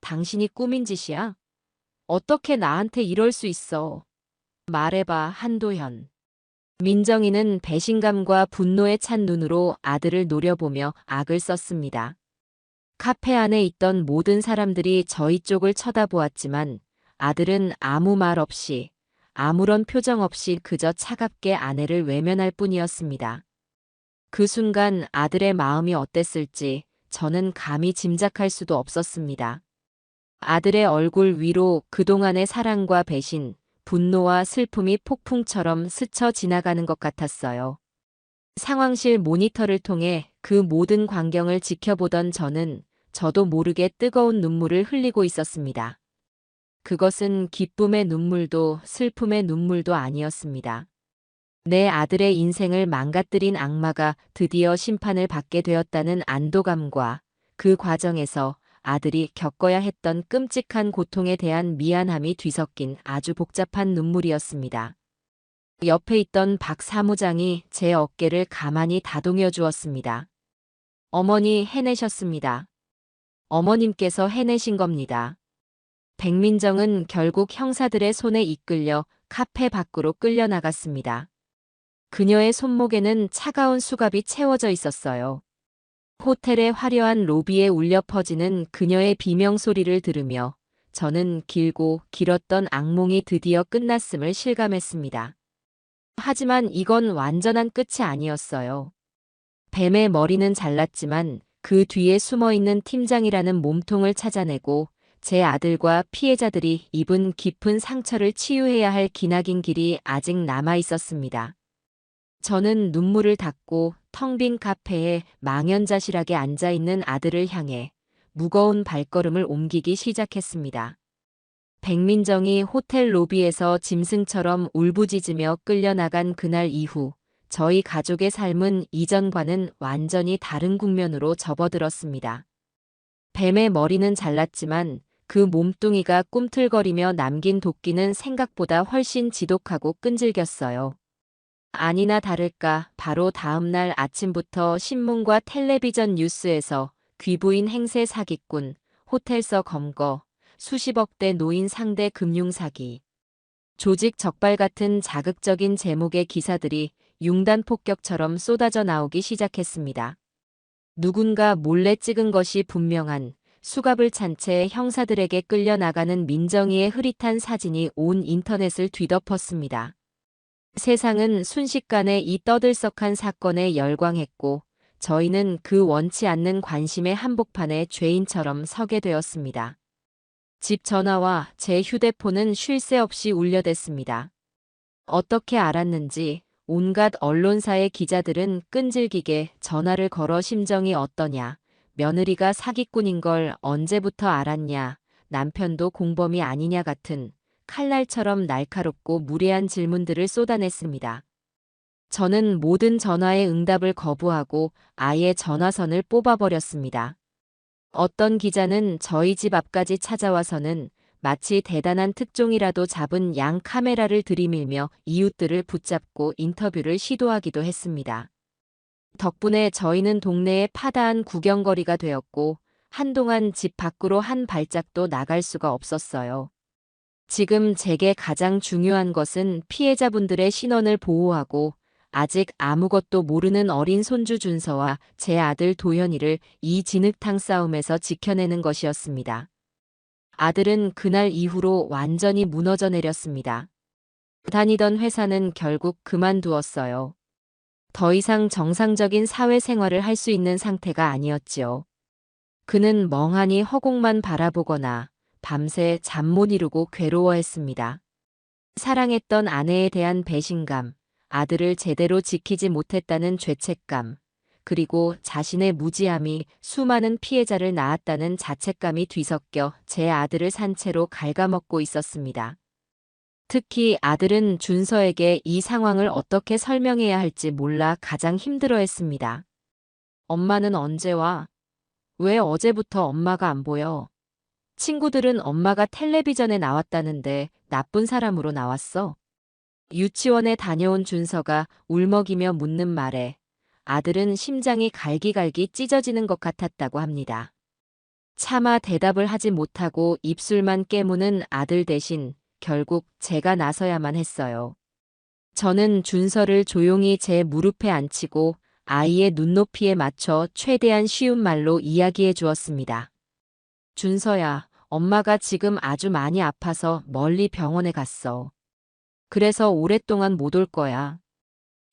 당신이 꾸민 짓이야? 어떻게 나한테 이럴 수 있어? 말해봐, 한도현. 민정이는 배신감과 분노에 찬 눈으로 아들을 노려보며 악을 썼습니다. 카페 안에 있던 모든 사람들이 저희 쪽을 쳐다보았지만 아들은 아무 말 없이, 아무런 표정 없이 그저 차갑게 아내를 외면할 뿐이었습니다. 그 순간 아들의 마음이 어땠을지 저는 감히 짐작할 수도 없었습니다. 아들의 얼굴 위로 그동안의 사랑과 배신, 분노와 슬픔이 폭풍처럼 스쳐 지나가는 것 같았어요. 상황실 모니터를 통해 그 모든 광경을 지켜보던 저도 모르게 뜨거운 눈물을 흘리고 있었습니다. 그것은 기쁨의 눈물도 슬픔의 눈물도 아니었습니다. 내 아들의 인생을 망가뜨린 악마가 드디어 심판을 받게 되었다는 안도감과 그 과정에서 아들이 겪어야 했던 끔찍한 고통에 대한 미안함이 뒤섞인 아주 복잡한 눈물이었습니다. 옆에 있던 박 사무장이 제 어깨를 가만히 다독여 주었습니다. 어머니 해내셨습니다. 어머님께서 해내신 겁니다. 백민정은 결국 형사들의 손에 이끌려 카페 밖으로 끌려나갔습니다. 그녀의 손목에는 차가운 수갑이 채워져 있었어요. 호텔의 화려한 로비에 울려 퍼지는 그녀의 비명소리를 들으며 저는 길고 길었던 악몽이 드디어 끝났음을 실감했습니다. 하지만 이건 완전한 끝이 아니었어요. 뱀의 머리는 잘랐지만 그 뒤에 숨어있는 팀장이라는 몸통을 찾아내고 제 아들과 피해자들이 입은 깊은 상처를 치유해야 할 기나긴 길이 아직 남아 있었습니다. 저는 눈물을 닦고 텅 빈 카페에 망연자실하게 앉아있는 아들을 향해 무거운 발걸음을 옮기기 시작했습니다. 백민정이 호텔 로비에서 짐승처럼 울부짖으며 끌려나간 그날 이후 저희 가족의 삶은 이전과는 완전히 다른 국면으로 접어들었습니다. 뱀의 머리는 잘랐지만 그 몸뚱이가 꿈틀거리며 남긴 도끼는 생각보다 훨씬 지독하고 끈질겼어요. 아니나 다를까 바로 다음 날 아침부터 신문과 텔레비전 뉴스에서 귀부인 행세 사기꾼, 호텔서 검거, 수십억대 노인 상대 금융사기, 조직 적발 같은 자극적인 제목의 기사들이 융단 폭격처럼 쏟아져 나오기 시작했습니다. 누군가 몰래 찍은 것이 분명한 수갑을 찬 채 형사들에게 끌려나가는 민정이의 흐릿한 사진이 온 인터넷을 뒤덮었습니다. 세상은 순식간에 이 떠들썩한 사건에 열광했고 저희는 그 원치 않는 관심의 한복판에 죄인처럼 서게 되었습니다. 집 전화와 제 휴대폰은 쉴 새 없이 울려댔습니다. 어떻게 알았는지 온갖 언론사의 기자들은 끈질기게 전화를 걸어 심정이 어떠냐, 며느리가 사기꾼인 걸 언제부터 알았냐, 남편도 공범이 아니냐 같은 칼날처럼 날카롭고 무례한 질문들을 쏟아냈습니다. 저는 모든 전화의 응답을 거부하고 아예 전화선을 뽑아버렸습니다. 어떤 기자는 저희 집 앞까지 찾아와서는 마치 대단한 특종이라도 잡은 양 카메라를 들이밀며 이웃들을 붙잡고 인터뷰를 시도하기도 했습니다. 덕분에 저희는 동네의 파다한 구경거리가 되었고 한동안 집 밖으로 한 발짝도 나갈 수가 없었어요. 지금 제게 가장 중요한 것은 피해자분들의 신원을 보호하고 아직 아무것도 모르는 어린 손주 준서와 제 아들 도현이를 이 진흙탕 싸움에서 지켜내는 것이었습니다. 아들은 그날 이후로 완전히 무너져 내렸습니다. 다니던 회사는 결국 그만두었어요. 더 이상 정상적인 사회생활을 할 수 있는 상태가 아니었지요. 그는 멍하니 허공만 바라보거나 밤새 잠 못 이루고 괴로워했습니다. 사랑했던 아내에 대한 배신감, 아들을 제대로 지키지 못했다는 죄책감, 그리고 자신의 무지함이 수많은 피해자를 낳았다는 자책감이 뒤섞여 제 아들을 산채로 갉아먹고 있었습니다. 특히 아들은 준서에게 이 상황을 어떻게 설명해야 할지 몰라 가장 힘들어했습니다. 엄마는 언제 와? 왜 어제부터 엄마가 안 보여? 친구들은 엄마가 텔레비전에 나왔다는데 나쁜 사람으로 나왔어? 유치원에 다녀온 준서가 울먹이며 묻는 말에 아들은 심장이 갈기갈기 찢어지는 것 같았다고 합니다. 차마 대답을 하지 못하고 입술만 깨무는 아들 대신 결국 제가 나서야만 했어요. 저는 준서를 조용히 제 무릎에 앉히고 아이의 눈높이에 맞춰 최대한 쉬운 말로 이야기해 주었습니다. 준서야, 엄마가 지금 아주 많이 아파서 멀리 병원에 갔어. 그래서 오랫동안 못 올 거야.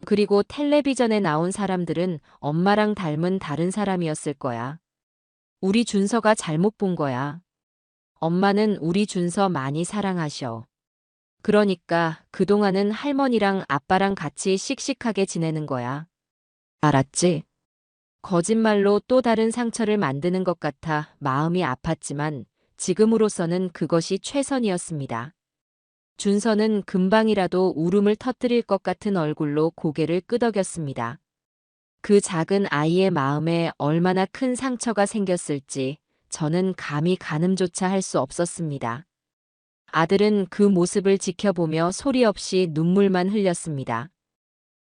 그리고 텔레비전에 나온 사람들은 엄마랑 닮은 다른 사람이었을 거야. 우리 준서가 잘못 본 거야. 엄마는 우리 준서 많이 사랑하셔. 그러니까 그동안은 할머니랑 아빠랑 같이 씩씩하게 지내는 거야. 알았지? 거짓말로 또 다른 상처를 만드는 것 같아 마음이 아팠지만 지금으로서는 그것이 최선이었습니다. 준서는 금방이라도 울음을 터뜨릴 것 같은 얼굴로 고개를 끄덕였습니다. 그 작은 아이의 마음에 얼마나 큰 상처가 생겼을지 저는 감히 가늠조차 할 수 없었습니다. 아들은 그 모습을 지켜보며 소리 없이 눈물만 흘렸습니다.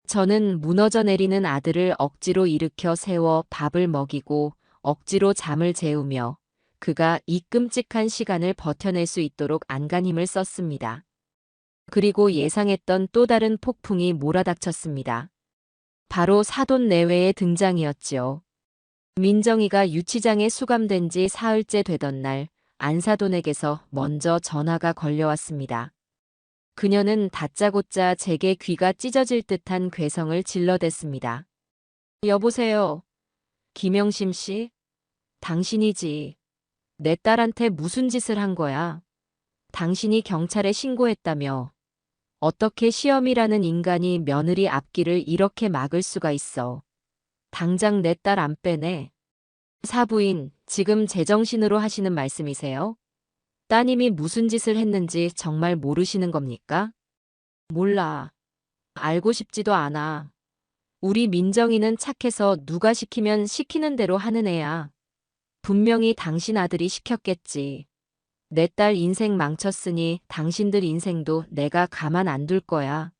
저는 무너져 내리는 아들을 억지로 일으켜 세워 밥을 먹이고 억지로 잠을 재우며 그가 이 끔찍한 시간을 버텨낼 수 있도록 안간힘을 썼습니다. 그리고 예상했던 또 다른 폭풍이 몰아닥쳤습니다. 바로 사돈 내외의 등장이었지요. 민정이가 유치장에 수감된 지 사흘째 되던 날 안사돈에게서 먼저 전화가 걸려왔습니다. 그녀는 다짜고짜 제게 귀가 찢어질 듯한 괴성을 질러댔습니다. 여보세요. 김영심 씨? 당신이지. 내 딸한테 무슨 짓을 한 거야? 당신이 경찰에 신고했다며. 어떻게 시험이라는 인간이 며느리 앞길을 이렇게 막을 수가 있어. 당장 내 딸 안 빼내. 사부인, 지금 제정신으로 하시는 말씀이세요? 따님이 무슨 짓을 했는지 정말 모르시는 겁니까? 몰라. 알고 싶지도 않아. 우리 민정이는 착해서 누가 시키면 시키는 대로 하는 애야. 분명히 당신 아들이 시켰겠지. 내 딸 인생 망쳤으니 당신들 인생도 내가 가만 안 둘 거야.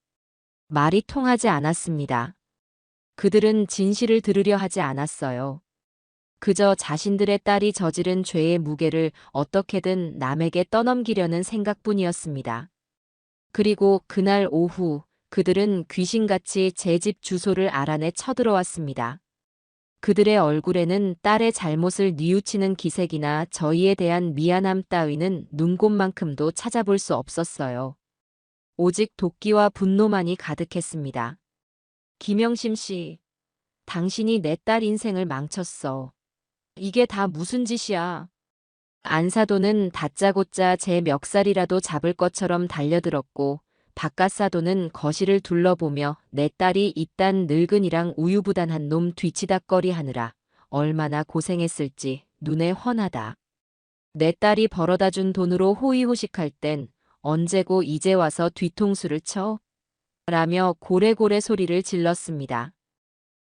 말이 통하지 않았습니다. 그들은 진실을 들으려 하지 않았어요. 그저 자신들의 딸이 저지른 죄의 무게를 어떻게든 남에게 떠넘기려는 생각뿐이었습니다. 그리고 그날 오후 그들은 귀신같이 제 집 주소를 알아내 쳐들어왔습니다. 그들의 얼굴에는 딸의 잘못을 뉘우치는 기색이나 저희에 대한 미안함 따위는 눈곱만큼도 찾아볼 수 없었어요. 오직 도끼와 분노만이 가득했습니다. 김영심 씨, 당신이 내 딸 인생을 망쳤어. 이게 다 무슨 짓이야? 안사돈은 다짜고짜 제 멱살이라도 잡을 것처럼 달려들었고 바깥사돈은 거실을 둘러보며 내 딸이 이딴 늙은이랑 우유부단한 놈 뒤치다꺼리 하느라 얼마나 고생했을지 눈에 훤하다. 내 딸이 벌어다 준 돈으로 호의호식할 땐 언제고 이제 와서 뒤통수를 쳐? 라며 고래고래 소리를 질렀습니다.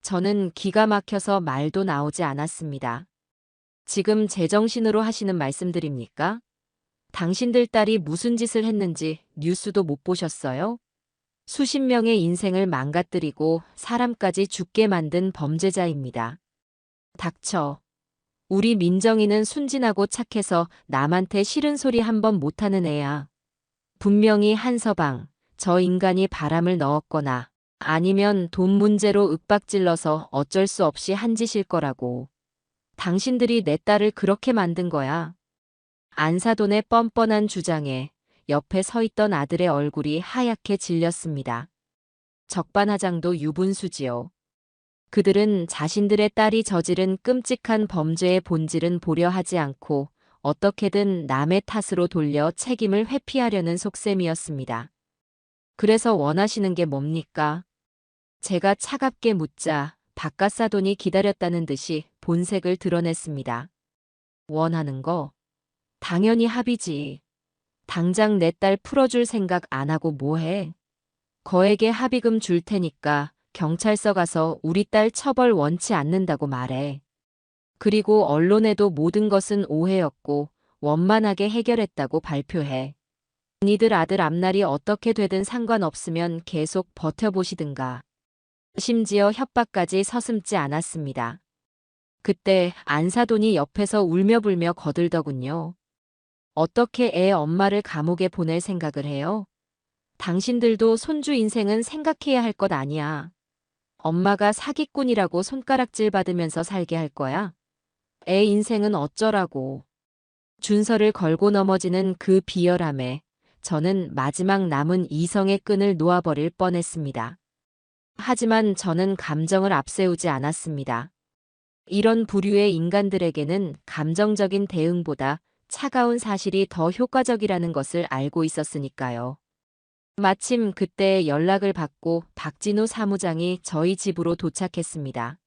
저는 기가 막혀서 말도 나오지 않았습니다. 지금 제정신으로 하시는 말씀들입니까? 당신들 딸이 무슨 짓을 했는지 뉴스도 못 보셨어요? 수십 명의 인생을 망가뜨리고 사람까지 죽게 만든 범죄자입니다. 닥쳐. 우리 민정이는 순진하고 착해서 남한테 싫은 소리 한 번 못하는 애야. 분명히 한서방, 저 인간이 바람을 넣었거나 아니면 돈 문제로 윽박질러서 어쩔 수 없이 한 짓일 거라고. 당신들이 내 딸을 그렇게 만든 거야. 안사돈의 뻔뻔한 주장에 옆에 서 있던 아들의 얼굴이 하얗게 질렸습니다. 적반하장도 유분수지요. 그들은 자신들의 딸이 저지른 끔찍한 범죄의 본질은 보려 하지 않고 어떻게든 남의 탓으로 돌려 책임을 회피하려는 속셈이었습니다. 그래서 원하시는 게 뭡니까? 제가 차갑게 묻자 박가사돈이 기다렸다는 듯이 본색을 드러냈습니다. 원하는 거? 당연히 합의지. 당장 내 딸 풀어줄 생각 안 하고 뭐해? 거액의 합의금 줄 테니까 경찰서 가서 우리 딸 처벌 원치 않는다고 말해. 그리고 언론에도 모든 것은 오해였고 원만하게 해결했다고 발표해. 니들 아들 앞날이 어떻게 되든 상관없으면 계속 버텨보시든가. 심지어 협박까지 서슴지 않았습니다. 그때 안사돈이 옆에서 울며불며 거들더군요. 어떻게 애 엄마를 감옥에 보낼 생각을 해요? 당신들도 손주 인생은 생각해야 할 것 아니야. 엄마가 사기꾼이라고 손가락질 받으면서 살게 할 거야? 애 인생은 어쩌라고. 준서를 걸고 넘어지는 그 비열함에 저는 마지막 남은 이성의 끈을 놓아버릴 뻔했습니다. 하지만 저는 감정을 앞세우지 않았습니다. 이런 부류의 인간들에게는 감정적인 대응보다 차가운 사실이 더 효과적이라는 것을 알고 있었으니까요. 마침 그때 연락을 받고 박진우 사무장이 저희 집으로 도착했습니다.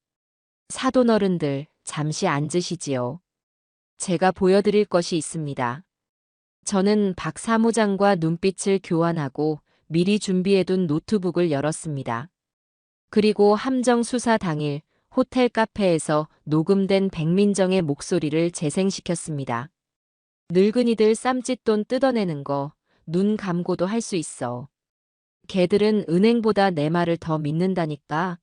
사돈 어른들, 잠시 앉으시지요. 제가 보여드릴 것이 있습니다. 저는 박 사무장과 눈빛을 교환하고 미리 준비해둔 노트북을 열었습니다. 그리고 함정 수사 당일 호텔 카페에서 녹음된 백민정의 목소리를 재생시켰습니다. 늙은이들 쌈짓돈 뜯어내는 거 눈 감고도 할 수 있어. 걔들은 은행보다 내 말을 더 믿는다니까.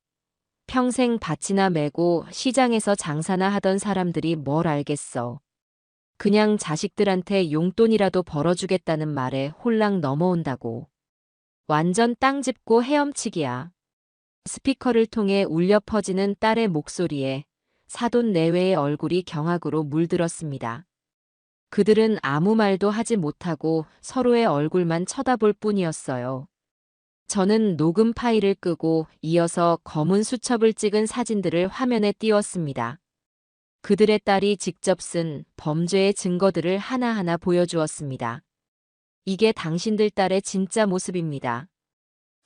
평생 밭이나 메고 시장에서 장사나 하던 사람들이 뭘 알겠어. 그냥 자식들한테 용돈이라도 벌어주겠다는 말에 홀랑 넘어온다고. 완전 땅 짚고 헤엄치기야. 스피커를 통해 울려 퍼지는 딸의 목소리에 사돈 내외의 얼굴이 경악으로 물들었습니다. 그들은 아무 말도 하지 못하고 서로의 얼굴만 쳐다볼 뿐이었어요. 저는 녹음 파일을 끄고 이어서 검은 수첩을 찍은 사진들을 화면에 띄웠습니다. 그들의 딸이 직접 쓴 범죄의 증거들을 하나하나 보여주었습니다. 이게 당신들 딸의 진짜 모습입니다.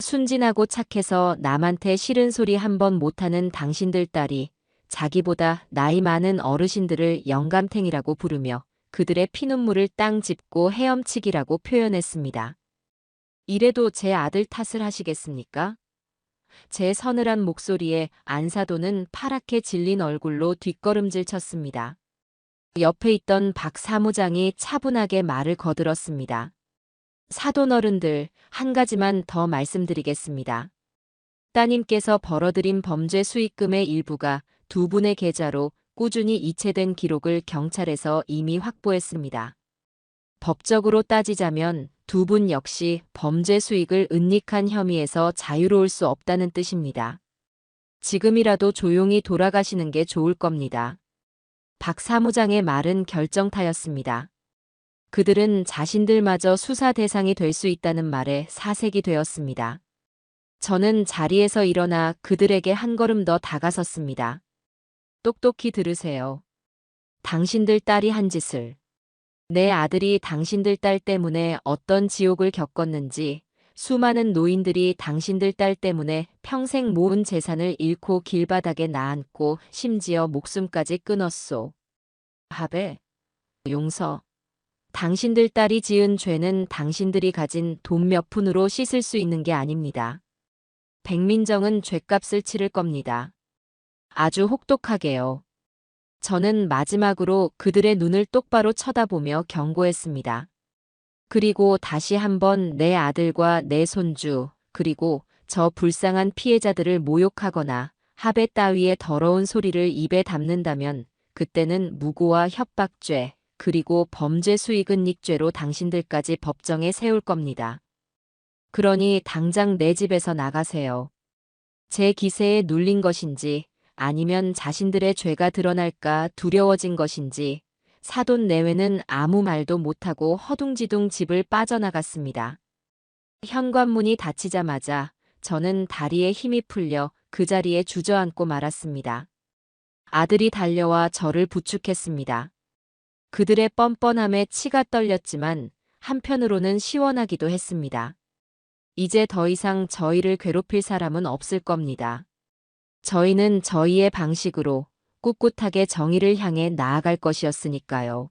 순진하고 착해서 남한테 싫은 소리 한 번 못하는 당신들 딸이 자기보다 나이 많은 어르신들을 영감탱이라고 부르며 그들의 피눈물을 땅 짚고 헤엄치기라고 표현했습니다. 이래도 제 아들 탓을 하시겠습니까? 제 서늘한 목소리에 안사돈은 파랗게 질린 얼굴로 뒷걸음질 쳤습니다. 옆에 있던 박 사무장이 차분하게 말을 거들었습니다. 사돈 어른들, 한 가지만 더 말씀드리겠습니다. 따님께서 벌어들인 범죄 수익금의 일부가 두 분의 계좌로 꾸준히 이체된 기록을 경찰에서 이미 확보했습니다. 법적으로 따지자면 두 분 역시 범죄 수익을 은닉한 혐의에서 자유로울 수 없다는 뜻입니다. 지금이라도 조용히 돌아가시는 게 좋을 겁니다. 박 사무장의 말은 결정타였습니다. 그들은 자신들마저 수사 대상이 될 수 있다는 말에 사색이 되었습니다. 저는 자리에서 일어나 그들에게 한 걸음 더 다가섰습니다. 똑똑히 들으세요. 당신들 딸이 한 짓을. 내 아들이 당신들 딸 때문에 어떤 지옥을 겪었는지, 수많은 노인들이 당신들 딸 때문에 평생 모은 재산을 잃고 길바닥에 나앉고 심지어 목숨까지 끊었소. 합의, 용서. 당신들 딸이 지은 죄는 당신들이 가진 돈 몇 푼으로 씻을 수 있는 게 아닙니다. 백민정은 죗값을 치를 겁니다. 아주 혹독하게요. 저는 마지막으로 그들의 눈을 똑바로 쳐다보며 경고했습니다. 그리고 다시 한번 내 아들과 내 손주, 그리고 저 불쌍한 피해자들을 모욕하거나 합의 따위의 더러운 소리를 입에 담는다면 그때는 무고와 협박죄, 그리고 범죄 수익은닉죄로 당신들까지 법정에 세울 겁니다. 그러니 당장 내 집에서 나가세요. 제 기세에 눌린 것인지 아니면 자신들의 죄가 드러날까 두려워진 것인지 사돈 내외는 아무 말도 못하고 허둥지둥 집을 빠져나갔습니다. 현관문이 닫히자마자 저는 다리에 힘이 풀려 그 자리에 주저앉고 말았습니다. 아들이 달려와 저를 부축했습니다. 그들의 뻔뻔함에 치가 떨렸지만 한편으로는 시원하기도 했습니다. 이제 더 이상 저희를 괴롭힐 사람은 없을 겁니다. 저희는 저희의 방식으로 꿋꿋하게 정의를 향해 나아갈 것이었으니까요.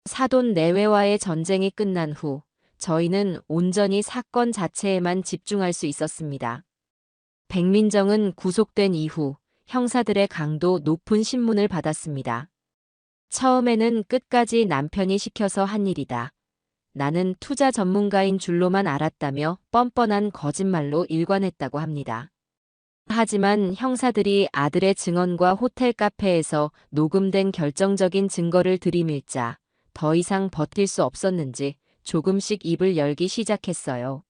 사돈 내외와의 전쟁이 끝난 후 저희는 온전히 사건 자체에만 집중할 수 있었습니다. 백민정은 구속된 이후 형사들의 강도 높은 신문을 받았습니다. 처음에는 끝까지 남편이 시켜서 한 일이다. 나는 투자 전문가인 줄로만 알았다며 뻔뻔한 거짓말로 일관했다고 합니다. 하지만 형사들이 아들의 증언과 호텔 카페에서 녹음된 결정적인 증거를 들이밀자 더 이상 버틸 수 없었는지 조금씩 입을 열기 시작했어요.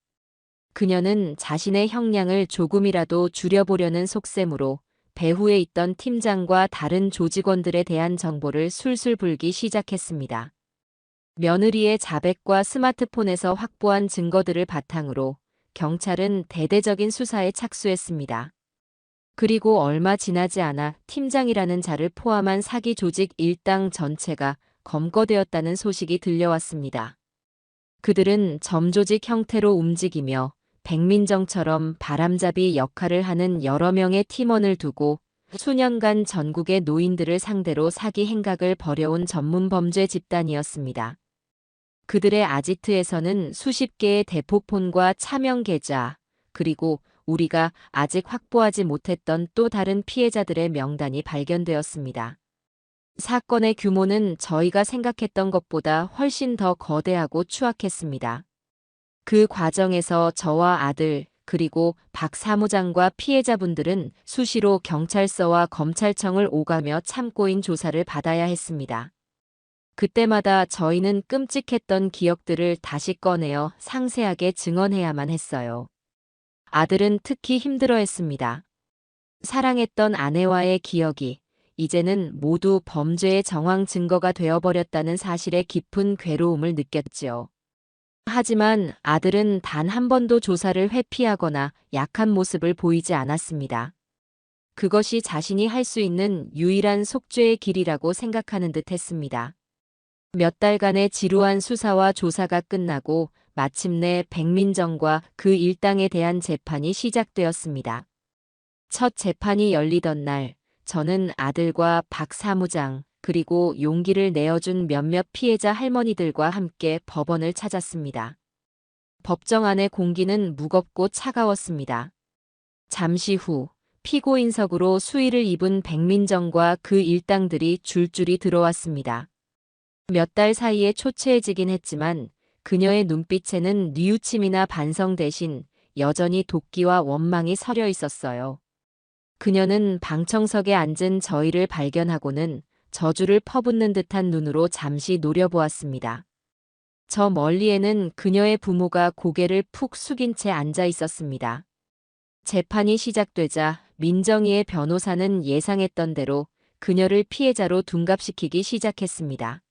그녀는 자신의 형량을 조금이라도 줄여보려는 속셈으로 배후에 있던 팀장과 다른 조직원들에 대한 정보를 술술 불기 시작했습니다. 며느리의 자백과 스마트폰에서 확보한 증거들을 바탕으로 경찰은 대대적인 수사에 착수했습니다. 그리고 얼마 지나지 않아 팀장이라는 자를 포함한 사기 조직 일당 전체가 검거되었다는 소식이 들려왔습니다. 그들은 점조직 형태로 움직이며 백민정처럼 바람잡이 역할을 하는 여러 명의 팀원을 두고 수년간 전국의 노인들을 상대로 사기 행각을 벌여온 전문 범죄 집단이었습니다. 그들의 아지트에서는 수십 개의 대포폰과 차명 계좌, 그리고 우리가 아직 확보하지 못했던 또 다른 피해자들의 명단이 발견되었습니다. 사건의 규모는 저희가 생각했던 것보다 훨씬 더 거대하고 추악했습니다. 그 과정에서 저와 아들, 그리고 박 사무장과 피해자분들은 수시로 경찰서와 검찰청을 오가며 참고인 조사를 받아야 했습니다. 그때마다 저희는 끔찍했던 기억들을 다시 꺼내어 상세하게 증언해야만 했어요. 아들은 특히 힘들어했습니다. 사랑했던 아내와의 기억이 이제는 모두 범죄의 정황 증거가 되어버렸다는 사실에 깊은 괴로움을 느꼈지요. 하지만 아들은 단 한 번도 조사를 회피하거나 약한 모습을 보이지 않았습니다. 그것이 자신이 할 수 있는 유일한 속죄의 길이라고 생각하는 듯 했습니다. 몇 달간의 지루한 수사와 조사가 끝나고 마침내 백민정과 그 일당에 대한 재판이 시작되었습니다. 첫 재판이 열리던 날, 저는 아들과 박 사무장, 그리고 용기를 내어준 몇몇 피해자 할머니들과 함께 법원을 찾았습니다. 법정 안의 공기는 무겁고 차가웠습니다. 잠시 후 피고인석으로 수의를 입은 백민정과 그 일당들이 줄줄이 들어왔습니다. 몇 달 사이에 초췌해지긴 했지만 그녀의 눈빛에는 뉘우침이나 반성 대신 여전히 도끼와 원망이 서려 있었어요. 그녀는 방청석에 앉은 저희를 발견하고는 저주를 퍼붓는 듯한 눈으로 잠시 노려보았습니다. 저 멀리에는 그녀의 부모가 고개를 푹 숙인 채 앉아 있었습니다. 재판이 시작되자 민정이의 변호사는 예상했던 대로 그녀를 피해자로 둔갑시키기 시작했습니다.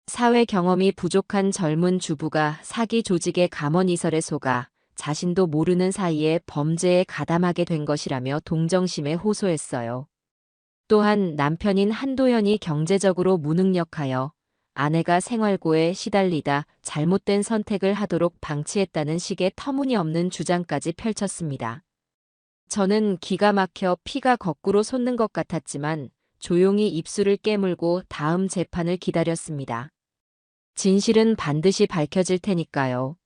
사회 경험이 부족한 젊은 주부가 사기 조직의 감언이설에 속아 자신도 모르는 사이에 범죄에 가담하게 된 것이라며 동정심에 호소했어요. 또한 남편인 한도현이 경제적으로 무능력하여 아내가 생활고에 시달리다 잘못된 선택을 하도록 방치했다는 식의 터무니없는 주장까지 펼쳤습니다. 저는 기가 막혀 피가 거꾸로 솟는 것 같았지만 조용히 입술을 깨물고 다음 재판을 기다렸습니다. 진실은 반드시 밝혀질 테니까요.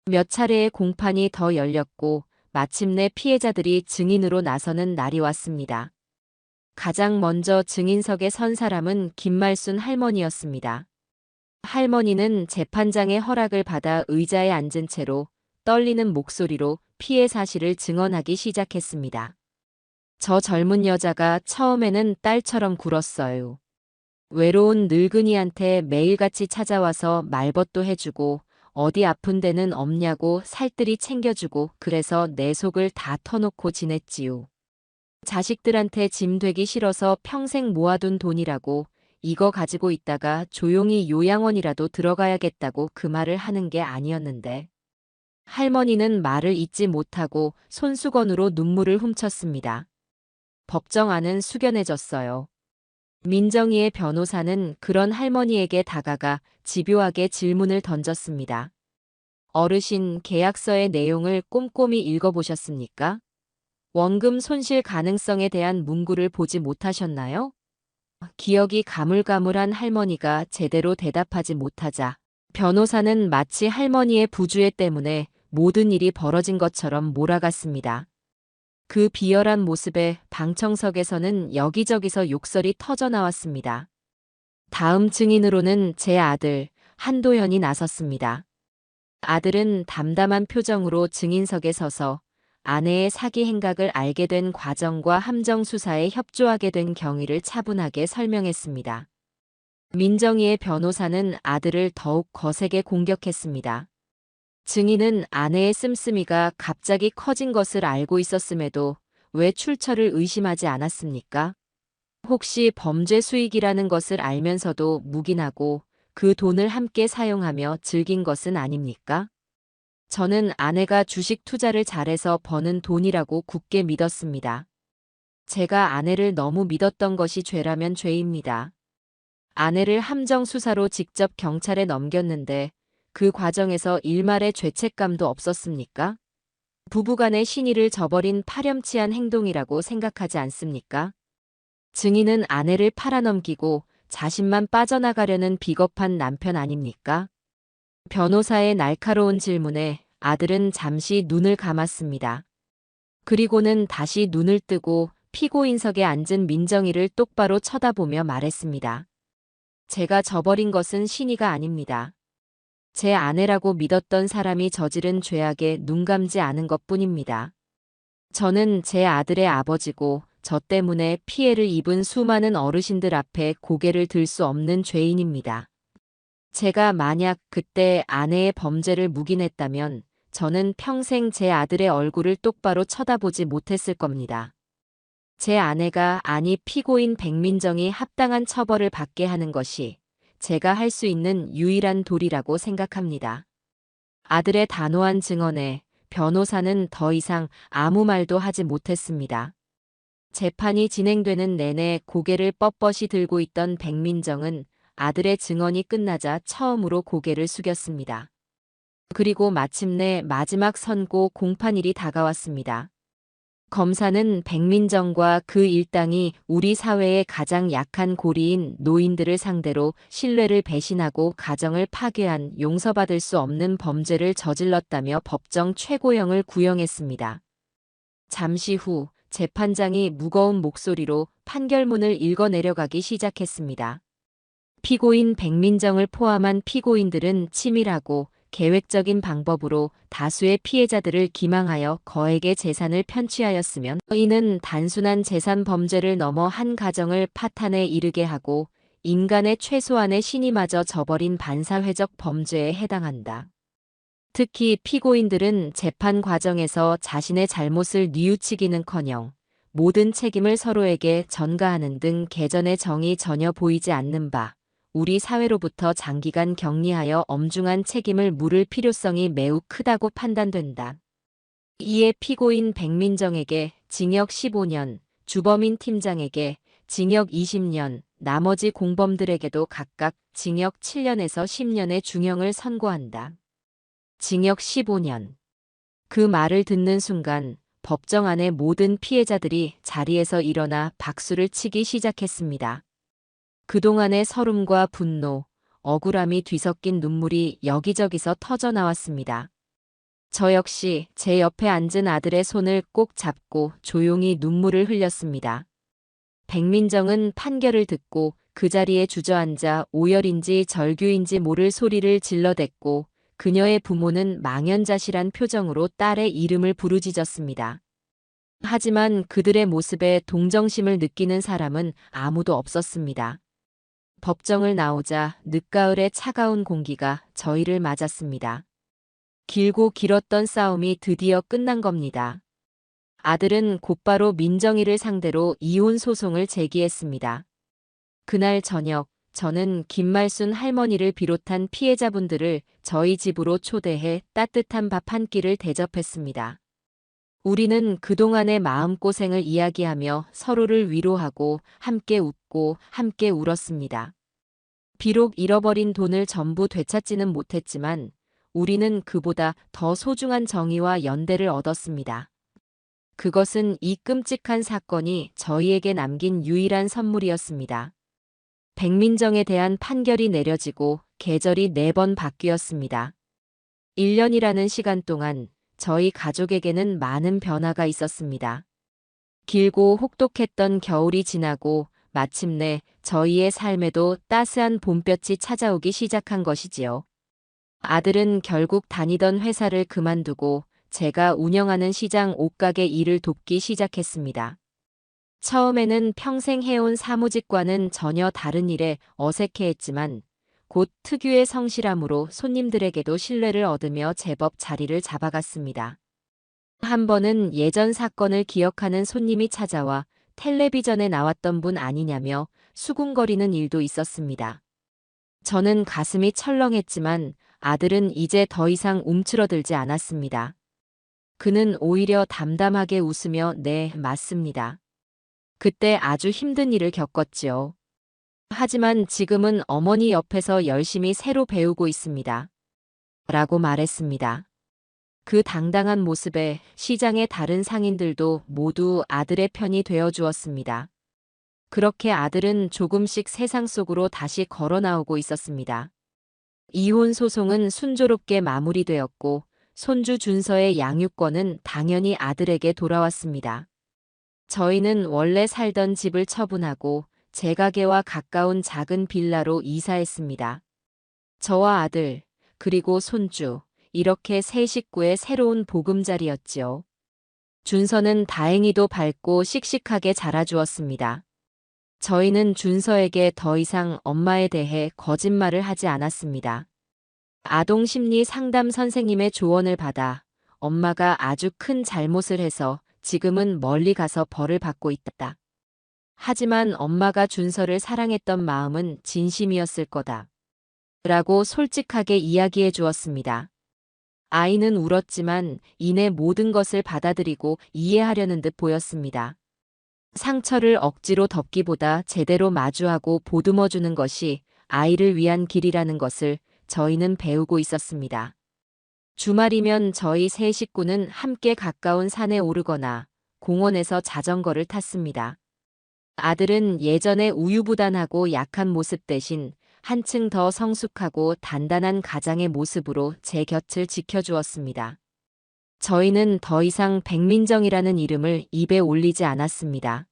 몇 차례의 공판이 더 열렸고 마침내 피해자들이 증인으로 나서는 날이 왔습니다. 가장 먼저 증인석에 선 사람은 김말순 할머니였습니다. 할머니는 재판장의 허락을 받아 의자에 앉은 채로 떨리는 목소리로 피해 사실을 증언하기 시작했습니다. 저 젊은 여자가 처음에는 딸처럼 굴었어요. 외로운 늙은이한테 매일같이 찾아와서 말벗도 해주고 어디 아픈 데는 없냐고 살뜰히 챙겨주고 그래서 내 속을 다 터놓고 지냈지요. 자식들한테 짐 되기 싫어서 평생 모아둔 돈이라고 이거 가지고 있다가 조용히 요양원이라도 들어가야겠다고 그 말을 하는 게 아니었는데 할머니는 말을 잇지 못하고 손수건으로 눈물을 훔쳤습니다. 법정 안은 숙연해졌어요. 민정이의 변호사는 그런 할머니에게 다가가 집요하게 질문을 던졌습니다. 어르신, 계약서의 내용을 꼼꼼히 읽어보셨습니까? 원금 손실 가능성에 대한 문구를 보지 못하셨나요? 기억이 가물가물한 할머니가 제대로 대답하지 못하자 변호사는 마치 할머니의 부주의 때문에 모든 일이 벌어진 것처럼 몰아갔습니다. 그 비열한 모습에 방청석에서는 여기저기서 욕설이 터져나왔습니다. 다음 증인으로는 제 아들 한도현이 나섰습니다. 아들은 담담한 표정으로 증인석에 서서 아내의 사기 행각을 알게 된 과정과 함정 수사에 협조하게 된 경위를 차분하게 설명했습니다. 민정이의 변호사는 아들을 더욱 거세게 공격했습니다. 증인은 아내의 씀씀이가 갑자기 커진 것을 알고 있었음에도 왜 출처를 의심하지 않았습니까? 혹시 범죄 수익이라는 것을 알면서도 묵인하고 그 돈을 함께 사용하며 즐긴 것은 아닙니까? 저는 아내가 주식 투자를 잘해서 버는 돈이라고 굳게 믿었습니다. 제가 아내를 너무 믿었던 것이 죄라면 죄입니다. 아내를 함정 수사로 직접 경찰에 넘겼는데 그 과정에서 일말의 죄책감도 없었습니까? 부부간의 신의를 저버린 파렴치한 행동이라고 생각하지 않습니까? 증인은 아내를 팔아넘기고 자신만 빠져나가려는 비겁한 남편 아닙니까? 변호사의 날카로운 질문에 아들은 잠시 눈을 감았습니다. 그리고는 다시 눈을 뜨고 피고인석에 앉은 민정이를 똑바로 쳐다보며 말했습니다. 제가 저버린 것은 신의가 아닙니다. 제 아내라고 믿었던 사람이 저지른 죄악에 눈 감지 않은 것뿐입니다. 저는 제 아들의 아버지고 저 때문에 피해를 입은 수많은 어르신들 앞에 고개를 들 수 없는 죄인입니다. 제가 만약 그때 아내의 범죄를 묵인했다면 저는 평생 제 아들의 얼굴을 똑바로 쳐다보지 못했을 겁니다. 제 아내가 아니 피고인 백민정이 합당한 처벌을 받게 하는 것이 제가 할 수 있는 유일한 도리라고 생각합니다. 아들의 단호한 증언에 변호사는 더 이상 아무 말도 하지 못했습니다. 재판이 진행되는 내내 고개를 뻣뻣이 들고 있던 백민정은 아들의 증언이 끝나자 처음으로 고개를 숙였습니다. 그리고 마침내 마지막 선고 공판일이 다가왔습니다. 검사는 백민정과 그 일당이 우리 사회의 가장 약한 고리인 노인들을 상대로 신뢰를 배신하고 가정을 파괴한 용서받을 수 없는 범죄를 저질렀다며 법정 최고형을 구형했습니다. 잠시 후 재판장이 무거운 목소리로 판결문을 읽어 내려가기 시작했습니다. 피고인 백민정을 포함한 피고인들은 치밀하고 계획적인 방법으로 다수의 피해자들을 기망하여 거액의 재산을 편취하였으면 이는 단순한 재산 범죄를 넘어 한 가정을 파탄에 이르게 하고 인간의 최소한의 신의마저 저버린 반사회적 범죄에 해당한다. 특히 피고인들은 재판 과정에서 자신의 잘못을 뉘우치기는커녕 모든 책임을 서로에게 전가하는 등 개전의 정이 전혀 보이지 않는 바 우리 사회로부터 장기간 격리하여 엄중한 책임을 물을 필요성이 매우 크다고 판단된다. 이에 피고인 백민정에게 징역 15년, 주범인 팀장에게 징역 20년, 나머지 공범들에게도 각각 징역 7년에서 10년의 중형을 선고한다. 징역 15년. 그 말을 듣는 순간 법정 안의 모든 피해자들이 자리에서 일어나 박수를 치기 시작했습니다. 그동안의 서름과 분노, 억울함이 뒤섞인 눈물이 여기저기서 터져 나왔습니다. 저 역시 제 옆에 앉은 아들의 손을 꼭 잡고 조용히 눈물을 흘렸습니다. 백민정은 판결을 듣고 그 자리에 주저앉아 오열인지 절규인지 모를 소리를 질러댔고 그녀의 부모는 망연자실한 표정으로 딸의 이름을 부르짖었습니다. 하지만 그들의 모습에 동정심을 느끼는 사람은 아무도 없었습니다. 법정을 나오자 늦가을의 차가운 공기가 저희를 맞았습니다. 길고 길었던 싸움이 드디어 끝난 겁니다. 아들은 곧바로 민정이를 상대로 이혼 소송을 제기했습니다. 그날 저녁, 저는 김말순 할머니를 비롯한 피해자분들을 저희 집으로 초대해 따뜻한 밥 한 끼를 대접했습니다. 우리는 그동안의 마음고생을 이야기하며 서로를 위로하고 함께 웃고 함께 울었습니다. 비록 잃어버린 돈을 전부 되찾지는 못했지만 우리는 그보다 더 소중한 정의와 연대를 얻었습니다. 그것은 이 끔찍한 사건이 저희에게 남긴 유일한 선물이었습니다. 백민정에 대한 판결이 내려지고 계절이 4번 바뀌었습니다. 1년이라는 시간 동안 저희 가족에게는 많은 변화가 있었습니다. 길고 혹독했던 겨울이 지나고 마침내 저희의 삶에도 따스한 봄볕이 찾아오기 시작한 것이지요. 아들은 결국 다니던 회사를 그만두고 제가 운영하는 시장 옷가게 일을 돕기 시작했습니다. 처음에는 평생 해온 사무직과는 전혀 다른 일에 어색해했지만 곧 특유의 성실함으로 손님들에게도 신뢰를 얻으며 제법 자리를 잡아갔습니다. 한 번은 예전 사건을 기억하는 손님이 찾아와 텔레비전에 나왔던 분 아니냐며 수군거리는 일도 있었습니다. 저는 가슴이 철렁했지만 아들은 이제 더 이상 움츠러들지 않았습니다. 그는 오히려 담담하게 웃으며 네, 맞습니다. 그때 아주 힘든 일을 겪었지요. 하지만 지금은 어머니 옆에서 열심히 새로 배우고 있습니다. 라고 말했습니다. 그 당당한 모습에 시장의 다른 상인들도 모두 아들의 편이 되어 주었습니다. 그렇게 아들은 조금씩 세상 속으로 다시 걸어 나오고 있었습니다. 이혼 소송은 순조롭게 마무리되었고 손주 준서의 양육권은 당연히 아들에게 돌아왔습니다. 저희는 원래 살던 집을 처분하고 제 가게와 가까운 작은 빌라로 이사했습니다. 저와 아들, 그리고 손주, 이렇게 세 식구의 새로운 보금자리였지요. 준서는 다행히도 밝고 씩씩하게 자라주었습니다. 저희는 준서에게 더 이상 엄마에 대해 거짓말을 하지 않았습니다. 아동심리 상담 선생님의 조언을 받아 엄마가 아주 큰 잘못을 해서 지금은 멀리 가서 벌을 받고 있다. 하지만 엄마가 준서를 사랑했던 마음은 진심이었을 거다. 라고 솔직하게 이야기해 주었습니다. 아이는 울었지만 이내 모든 것을 받아들이고 이해하려는 듯 보였습니다. 상처를 억지로 덮기보다 제대로 마주하고 보듬어주는 것이 아이를 위한 길이라는 것을 저희는 배우고 있었습니다. 주말이면 저희 세 식구는 함께 가까운 산에 오르거나 공원에서 자전거를 탔습니다. 아들은 예전에 우유부단하고 약한 모습 대신 한층 더 성숙하고 단단한 가장의 모습으로 제 곁을 지켜주었습니다. 저희는 더 이상 백민정이라는 이름을 입에 올리지 않았습니다.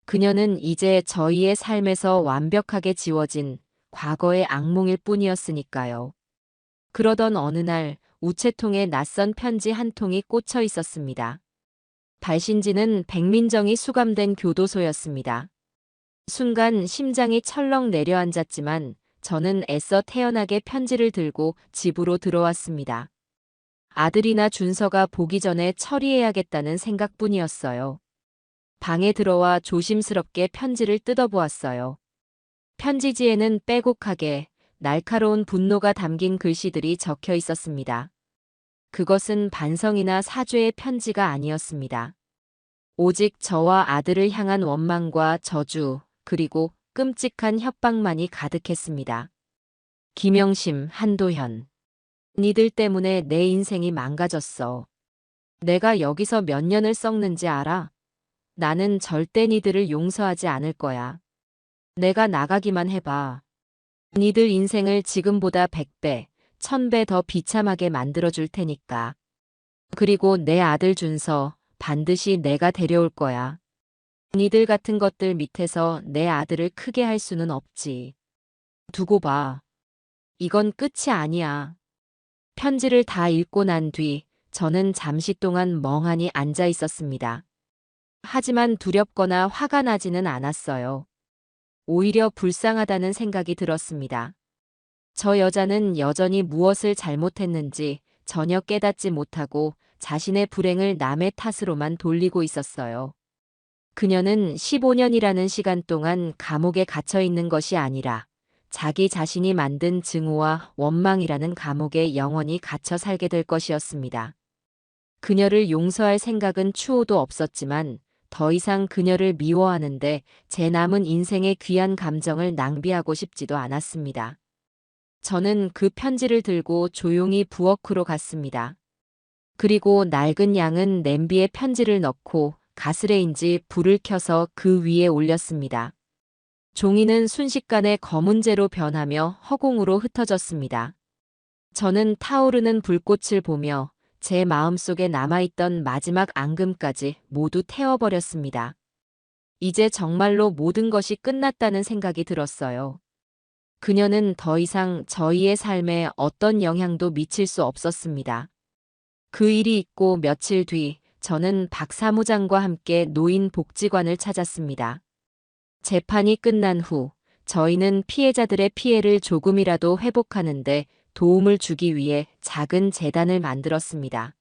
그녀는 이제 저희의 삶에서 완벽하게 지워진 과거의 악몽일 뿐이었으니까요. 그러던 어느 날 우체통에 낯선 편지 한 통이 꽂혀 있었습니다. 발신지는 백민정이 수감된 교도소였습니다. 순간 심장이 철렁 내려앉았지만 저는 애써 태연하게 편지를 들고 집으로 들어왔습니다. 아들이나 준서가 보기 전에 처리해야겠다는 생각뿐이었어요. 방에 들어와 조심스럽게 편지를 뜯어보았어요. 편지지에는 빼곡하게 날카로운 분노가 담긴 글씨들이 적혀 있었습니다. 그것은 반성이나 사죄의 편지가 아니었습니다. 오직 저와 아들을 향한 원망과 저주, 그리고 끔찍한 협박만이 가득했습니다. 김영심, 한도현. 니들 때문에 내 인생이 망가졌어. 내가 여기서 몇 년을 썩는지 알아? 나는 절대 니들을 용서하지 않을 거야. 내가 나가기만 해봐. 니들 인생을 지금보다 100배, 1000배 더 비참하게 만들어줄 테니까. 그리고 내 아들 준서 반드시 내가 데려올 거야. 니들 같은 것들 밑에서 내 아들을 크게 할 수는 없지. 두고 봐. 이건 끝이 아니야. 편지를 다 읽고 난 뒤 저는 잠시 동안 멍하니 앉아 있었습니다. 하지만 두렵거나 화가 나지는 않았어요. 오히려 불쌍하다는 생각이 들었습니다. 저 여자는 여전히 무엇을 잘못했는지 전혀 깨닫지 못하고 자신의 불행을 남의 탓으로만 돌리고 있었어요. 그녀는 15년이라는 시간 동안 감옥에 갇혀 있는 것이 아니라 자기 자신이 만든 증오와 원망이라는 감옥에 영원히 갇혀 살게 될 것이었습니다. 그녀를 용서할 생각은 추호도 없었지만 더 이상 그녀를 미워하는데 제 남은 인생의 귀한 감정을 낭비하고 싶지도 않았습니다. 저는 그 편지를 들고 조용히 부엌으로 갔습니다. 그리고 낡은 양은 냄비에 편지를 넣고 가스레인지 불을 켜서 그 위에 올렸습니다. 종이는 순식간에 검은재로 변하며 허공으로 흩어졌습니다. 저는 타오르는 불꽃을 보며 제 마음속에 남아있던 마지막 앙금까지 모두 태워버렸습니다. 이제 정말로 모든 것이 끝났다는 생각이 들었어요. 그녀는 더 이상 저희의 삶에 어떤 영향도 미칠 수 없었습니다. 그 일이 있고 며칠 뒤 저는 박 사무장과 함께 노인 복지관을 찾았습니다. 재판이 끝난 후 저희는 피해자들의 피해를 조금이라도 회복하는데 도움을 주기 위해 작은 재단을 만들었습니다.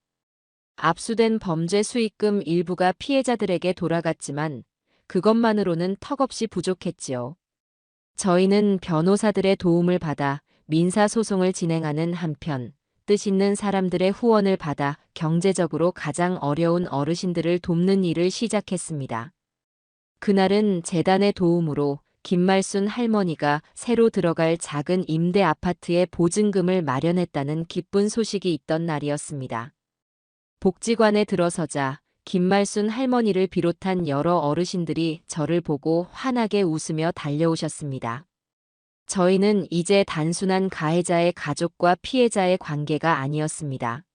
압수된 범죄 수익금 일부가 피해자들에게 돌아갔지만 그것만으로는 턱없이 부족했지요. 저희는 변호사들의 도움을 받아 민사소송을 진행하는 한편 뜻있는 사람들의 후원을 받아 경제적으로 가장 어려운 어르신들을 돕는 일을 시작했습니다. 그날은 재단의 도움으로 김말순 할머니가 새로 들어갈 작은 임대 아파트의 보증금을 마련했다는 기쁜 소식이 있던 날이었습니다. 복지관에 들어서자 김말순 할머니를 비롯한 여러 어르신들이 저를 보고 환하게 웃으며 달려오셨습니다. 저희는 이제 단순한 가해자의 가족과 피해자의 관계가 아니었습니다.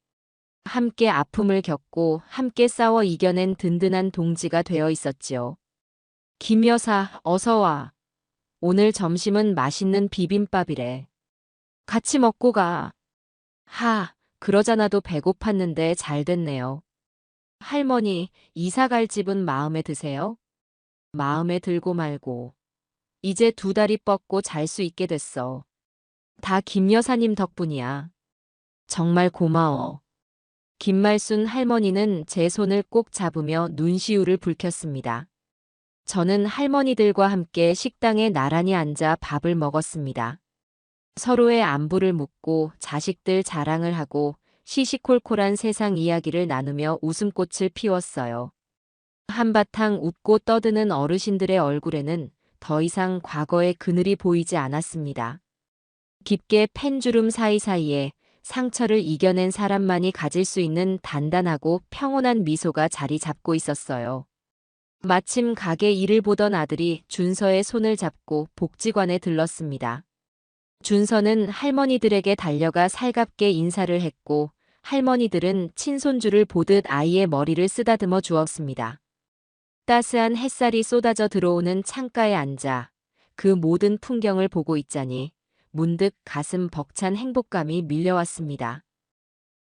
함께 아픔을 겪고 함께 싸워 이겨낸 든든한 동지가 되어 있었지요. 김 여사, 어서 와. 오늘 점심은 맛있는 비빔밥이래. 같이 먹고 가. 그러잖아도 배고팠는데 잘 됐네요. 할머니, 이사 갈 집은 마음에 드세요? 마음에 들고 말고. 이제 2다리 뻗고 잘 수 있게 됐어. 다 김 여사님 덕분이야. 정말 고마워. 김말순 할머니는 제 손을 꼭 잡으며 눈시울을 붉혔습니다. 저는 할머니들과 함께 식당에 나란히 앉아 밥을 먹었습니다. 서로의 안부를 묻고 자식들 자랑을 하고 시시콜콜한 세상 이야기를 나누며 웃음꽃을 피웠어요. 한바탕 웃고 떠드는 어르신들의 얼굴에는 더 이상 과거의 그늘이 보이지 않았습니다. 깊게 팬 주름 사이사이에 상처를 이겨낸 사람만이 가질 수 있는 단단하고 평온한 미소가 자리 잡고 있었어요. 마침 가게 일을 보던 아들이 준서의 손을 잡고 복지관에 들렀습니다. 준서는 할머니들에게 달려가 살갑게 인사를 했고 할머니들은 친손주를 보듯 아이의 머리를 쓰다듬어 주었습니다. 따스한 햇살이 쏟아져 들어오는 창가에 앉아 그 모든 풍경을 보고 있자니 문득 가슴 벅찬 행복감이 밀려왔습니다.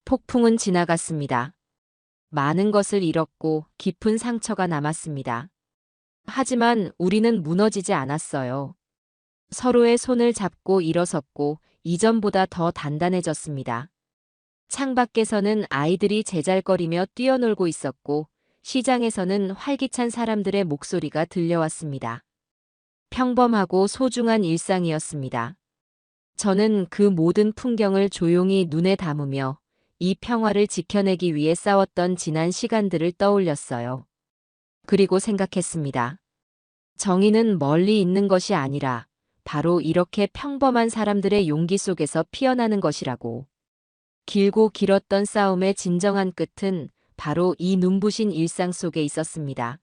폭풍은 지나갔습니다. 많은 것을 잃었고 깊은 상처가 남았습니다. 하지만 우리는 무너지지 않았어요. 서로의 손을 잡고 일어섰고 이전보다 더 단단해졌습니다. 창밖에서는 아이들이 제잘거리며 뛰어놀고 있었고 시장에서는 활기찬 사람들의 목소리가 들려왔습니다. 평범하고 소중한 일상이었습니다. 저는 그 모든 풍경을 조용히 눈에 담으며 이 평화를 지켜내기 위해 싸웠던 지난 시간들을 떠올렸어요. 그리고 생각했습니다. 정의는 멀리 있는 것이 아니라 바로 이렇게 평범한 사람들의 용기 속에서 피어나는 것이라고. 길고 길었던 싸움의 진정한 끝은 바로 이 눈부신 일상 속에 있었습니다.